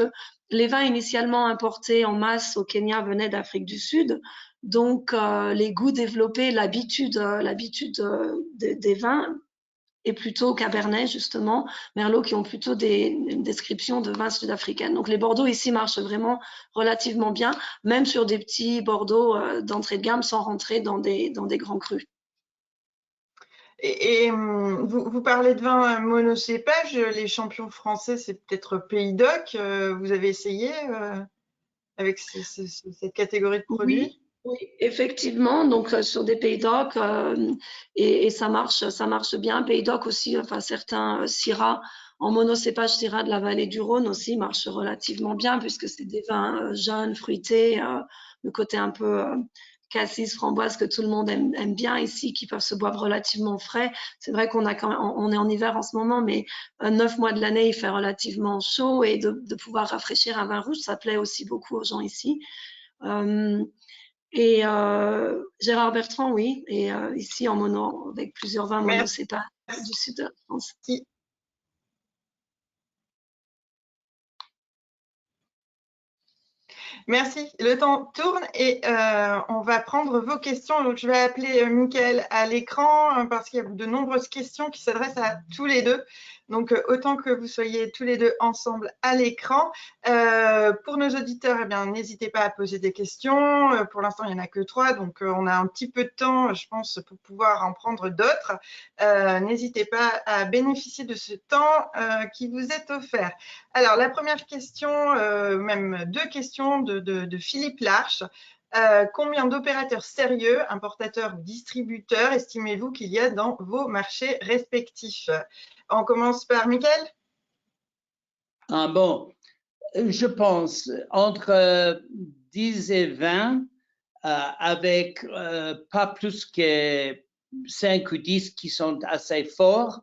les vins initialement importés en masse au Kenya venaient d'Afrique du Sud. Donc, les goûts développés, l'habitude des vins est plutôt Cabernet, justement, Merlot, qui ont plutôt une description de vins sud-africaines. Donc, les Bordeaux ici marchent vraiment relativement bien, même sur des petits Bordeaux d'entrée de gamme sans rentrer dans des grands crus. Et vous parlez de vin monocépage, les champions français, c'est peut-être Pays d'Oc. Vous avez essayé avec cette catégorie de produits? Oui, effectivement. Donc sur des Pays d'Oc et ça marche bien. Pays d'Oc aussi, enfin certains Syrah en monocépage Syrah de la vallée du Rhône aussi marchent relativement bien puisque c'est des vins jeunes, fruités, le côté un peu cassis, framboise que tout le monde aime bien ici, qui peuvent se boire relativement frais. C'est vrai qu'on a on est en hiver en ce moment, mais 9 mois de l'année il fait relativement chaud et de pouvoir rafraîchir un vin rouge, ça plaît aussi beaucoup aux gens ici. Et Gérard Bertrand, oui, et ici en mono, avec plusieurs vins monocépages du sud de la France. Merci. Le temps tourne et on va prendre vos questions. Donc, je vais appeler Mickaël à l'écran parce qu'il y a de nombreuses questions qui s'adressent à tous les deux. Donc, autant que vous soyez tous les deux ensemble à l'écran. Pour nos auditeurs, eh bien, n'hésitez pas à poser des questions. Pour l'instant, il n'y en a que 3, donc on a un petit peu de temps, je pense, pour pouvoir en prendre d'autres. N'hésitez pas à bénéficier de ce temps qui vous est offert. Alors, la première question, même 2 questions de Philippe Larche. Combien d'opérateurs sérieux, importateurs ou distributeurs, estimez-vous qu'il y a dans vos marchés respectifs? On commence par Mickaël. Bon, je pense entre 10 et 20, avec pas plus que 5 ou 10 qui sont assez forts.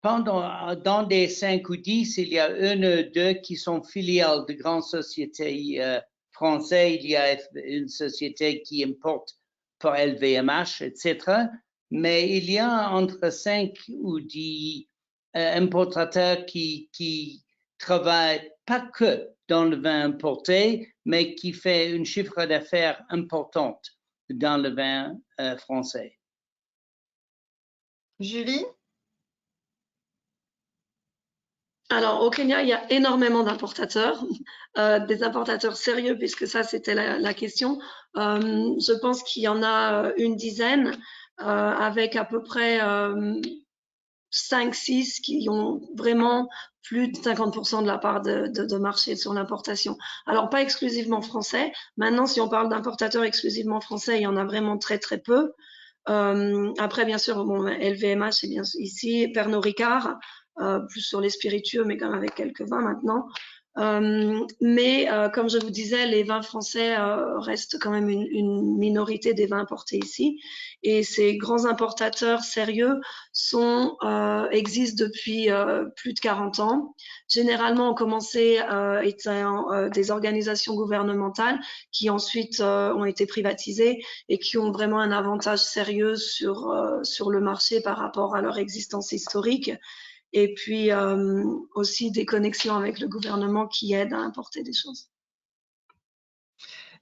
Dans des 5 ou 10, il y a 1 ou 2 qui sont filiales de grandes sociétés françaises. Il y a une société qui importe pour LVMH, etc. mais il y a entre 5 ou 10 importateurs qui travaillent pas que dans le vin importé, mais qui fait un chiffre d'affaires important dans le vin français. Julie? Alors, au Kenya, il y a énormément d'importateurs, des importateurs sérieux, puisque ça, c'était la question. Je pense qu'il y en a une dizaine, avec à peu près 5-6 qui ont vraiment plus de 50% de la part de marché sur l'importation. Alors, pas exclusivement français. Maintenant, si on parle d'importateurs exclusivement français, il y en a vraiment très, très peu. Après, bien sûr, bon, LVMH, c'est bien ici, Pernod Ricard, plus sur les spiritueux, mais quand même avec quelques vins maintenant. Mais comme je vous disais, les vins français restent quand même une minorité des vins importés ici. Et ces grands importateurs sérieux existent depuis plus de 40 ans. Généralement, ont commencé étant des organisations gouvernementales qui ensuite ont été privatisées et qui ont vraiment un avantage sérieux sur le marché par rapport à leur existence historique. Et puis aussi des connexions avec le gouvernement qui aident à importer des choses.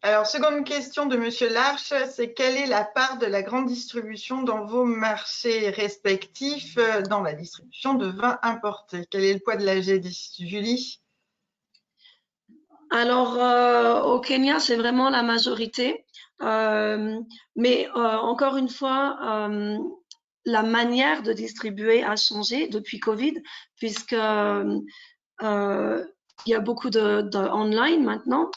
Alors, seconde question de Monsieur Larche, c'est quelle est la part de la grande distribution dans vos marchés respectifs dans la distribution de vins importés? Quel est le poids de la G10? Julie? Alors, au Kenya, c'est vraiment la majorité. Mais encore une fois, la manière de distribuer a changé depuis Covid, puisque il y a beaucoup de online maintenant.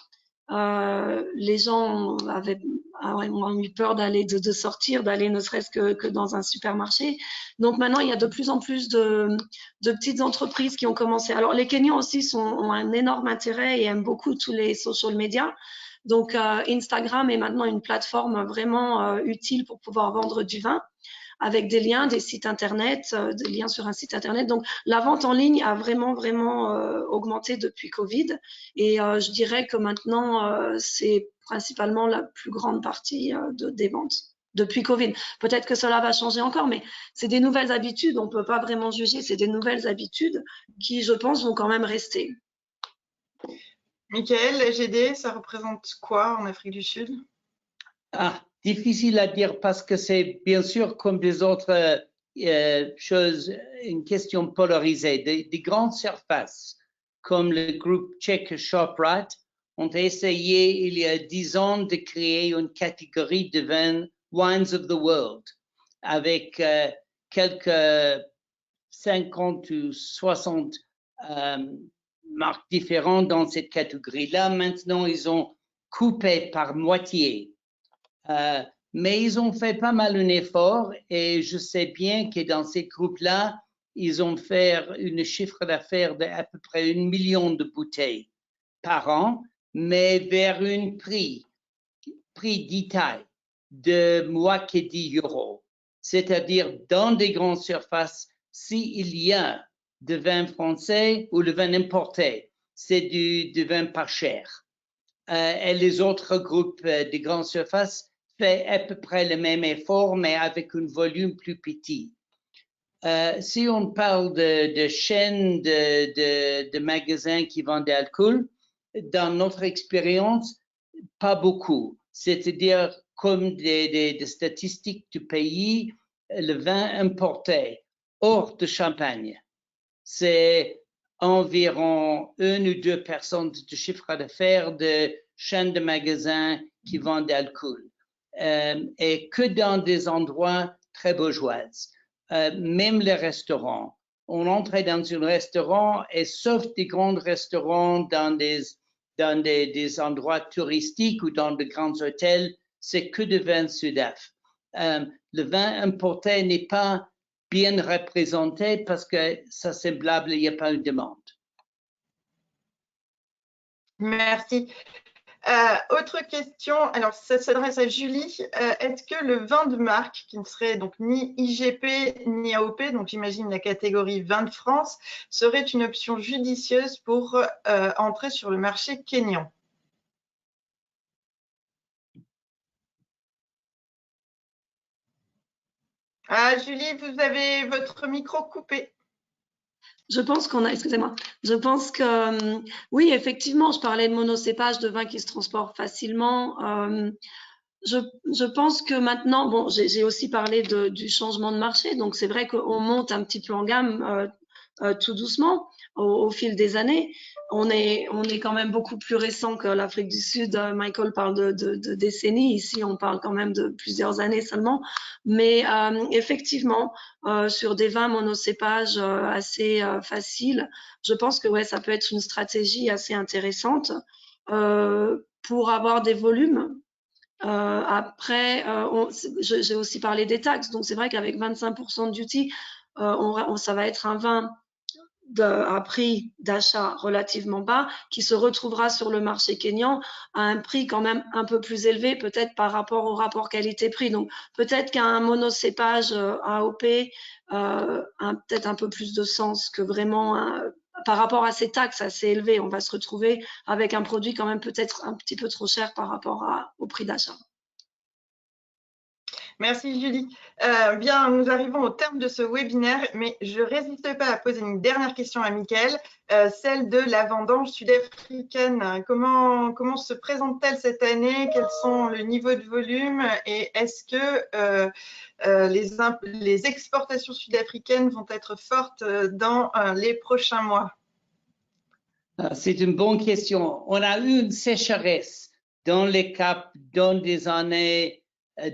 Les gens ont eu peur de sortir, d'aller ne serait-ce que dans un supermarché. Donc maintenant, il y a de plus en plus de petites entreprises qui ont commencé. Alors les Kenyans aussi ont un énorme intérêt et aiment beaucoup tous les social media. Donc Instagram est maintenant une plateforme vraiment utile pour pouvoir vendre du vin, avec des liens, des sites internet, des liens sur un site internet. Donc, la vente en ligne a vraiment augmenté depuis Covid. Et je dirais que maintenant, c'est principalement la plus grande partie des ventes depuis Covid. Peut-être que cela va changer encore, mais c'est des nouvelles habitudes. On ne peut pas vraiment juger. C'est des nouvelles habitudes qui, je pense, vont quand même rester. Michael, GD, ça représente quoi en Afrique du Sud? Difficile à dire parce que c'est bien sûr comme des autres choses, une question polarisée. Des grandes surfaces comme le groupe tchèque ShopRite ont essayé il y a 10 ans de créer une catégorie de Wines of the World avec quelques 50 ou 60 marques différentes dans cette catégorie-là. Maintenant, ils ont coupé par moitié. Mais ils ont fait pas mal un effort et je sais bien que dans ces groupes-là, ils ont fait un chiffre d'affaires d'à peu près 1 million de bouteilles par an, mais vers un prix détail de moins que 10 euros. C'est-à-dire dans des grandes surfaces, s'il y a de vin français ou le vin importé, c'est du vin pas cher. Et les autres groupes de grandes surfaces fait à peu près le même effort, mais avec un volume plus petit. Si on parle de chaînes de magasins qui vendent de l'alcool, dans notre expérience, pas beaucoup. C'est-à-dire, comme des statistiques du pays, le vin importé hors de Champagne, c'est environ 1 ou 2% de chiffre d'affaires de chaînes de magasins qui vendent de l'alcool. Et que dans des endroits très bourgeois. Même les restaurants. On entrait dans un restaurant et sauf des grands restaurants dans des endroits touristiques ou dans de grands hôtels, c'est que de vin Sudaf. Le vin importé n'est pas bien représenté parce que ça semblable, il n'y a pas une demande. Merci. Autre question, alors ça s'adresse à Julie. Est-ce que le vin de marque, qui ne serait donc ni IGP ni AOP, donc j'imagine la catégorie vin de France, serait une option judicieuse pour entrer sur le marché kényan? Ah, Julie, vous avez votre micro coupé. Je pense qu'on a, excusez-moi, je pense que oui, effectivement, je parlais de monocépage, de vin qui se transporte facilement. Je pense que maintenant, bon, j'ai aussi parlé du changement de marché, donc c'est vrai qu'on monte un petit peu en gamme tout doucement au fil des années. On est quand même beaucoup plus récent que l'Afrique du Sud. Michael parle de décennies. Ici, on parle quand même de plusieurs années seulement. Mais effectivement, sur des vins monocépages assez faciles, je pense que ouais, ça peut être une stratégie assez intéressante pour avoir des volumes. Après, j'ai aussi parlé des taxes. Donc, c'est vrai qu'avec 25% de duty, ça va être un vin à prix d'achat relativement bas qui se retrouvera sur le marché kényan à un prix quand même un peu plus élevé, peut-être par rapport au rapport qualité-prix. Donc, peut-être qu'un monocépage AOP a peut-être un peu plus de sens que vraiment par rapport à ces taxes assez élevées. On va se retrouver avec un produit quand même peut-être un petit peu trop cher par rapport au prix d'achat. Merci Julie. Bien, nous arrivons au terme de ce webinaire, mais je ne résiste pas à poser une dernière question à Mickaël, celle de la vendange sud-africaine. Comment se présente-t-elle cette année? Quels sont le niveau de volume? Et est-ce que les exportations sud-africaines vont être fortes dans les prochains mois? C'est une bonne question. On a eu une sécheresse dans les Caps dans des années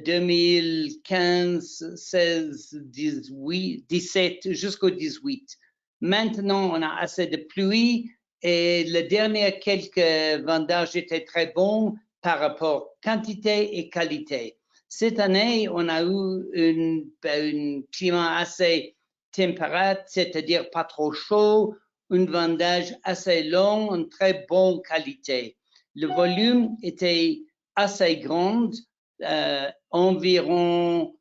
2015, 16, 18, 17 jusqu'au 18. Maintenant, on a assez de pluie et le dernier quelques vendages étaient très bons par rapport quantité et qualité. Cette année, on a eu un climat assez tempéré, c'est-à-dire pas trop chaud, un vendage assez long, en très bonne qualité. Le volume était assez grand, environ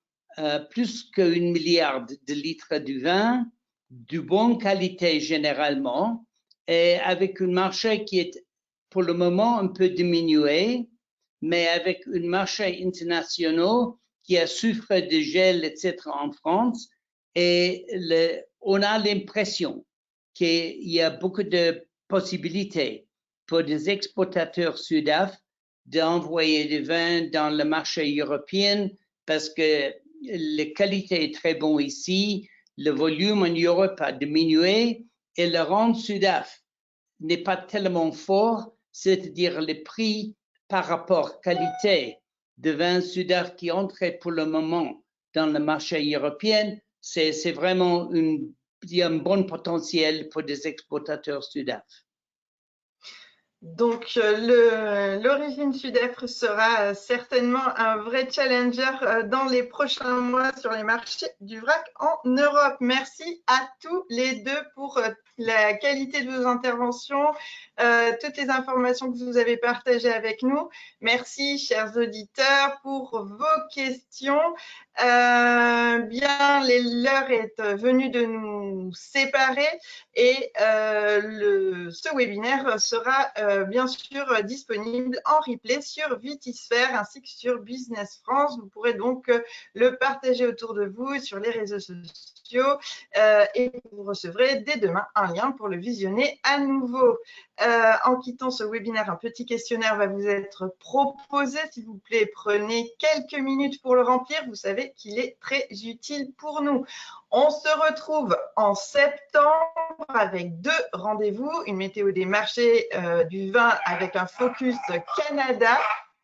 plus qu'1 milliard de litres de vin, de bonne qualité généralement, et avec un marché qui est pour le moment un peu diminué, mais avec un marché international qui a souffert de gel, etc. en France, et on a l'impression qu'il y a beaucoup de possibilités pour des exportateurs sud-af d'envoyer du vin dans le marché européen parce que la qualité est très bonne ici, le volume en Europe a diminué et le rang sud-af n'est pas tellement fort, c'est-à-dire le prix par rapport qualité de vin sud-af qui entre pour le moment dans le marché européen, c'est vraiment il y a un bon potentiel pour des exportateurs sud-af. Donc, l'origine sud-af sera certainement un vrai challenger dans les prochains mois sur les marchés du vrac en Europe. Merci à tous les deux pour la qualité de vos interventions, toutes les informations que vous avez partagées avec nous. Merci, chers auditeurs, pour vos questions. Bien, l'heure est venue de nous séparer et ce webinaire sera bien sûr disponible en replay sur Vitisphère ainsi que sur Business France. Vous pourrez donc le partager autour de vous sur les réseaux sociaux et vous recevrez dès demain un lien pour le visionner à nouveau. En quittant ce webinaire, un petit questionnaire va vous être proposé. S'il vous plaît, prenez quelques minutes pour le remplir. Vous savez qu'il est très utile pour nous. On se retrouve en septembre avec 2 rendez-vous, une météo des marchés du vin avec un focus Canada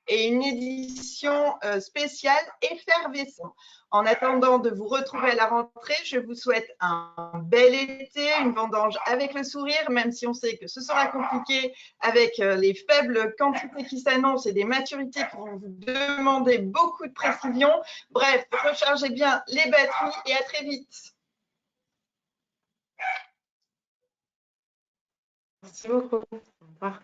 et une édition spéciale effervescent. En attendant de vous retrouver à la rentrée, je vous souhaite un bel été, une vendange avec le sourire, même si on sait que ce sera compliqué avec les faibles quantités qui s'annoncent et des maturités qui vont vous demander beaucoup de précision. Bref, rechargez bien les batteries et à très vite. Merci beaucoup. Au revoir.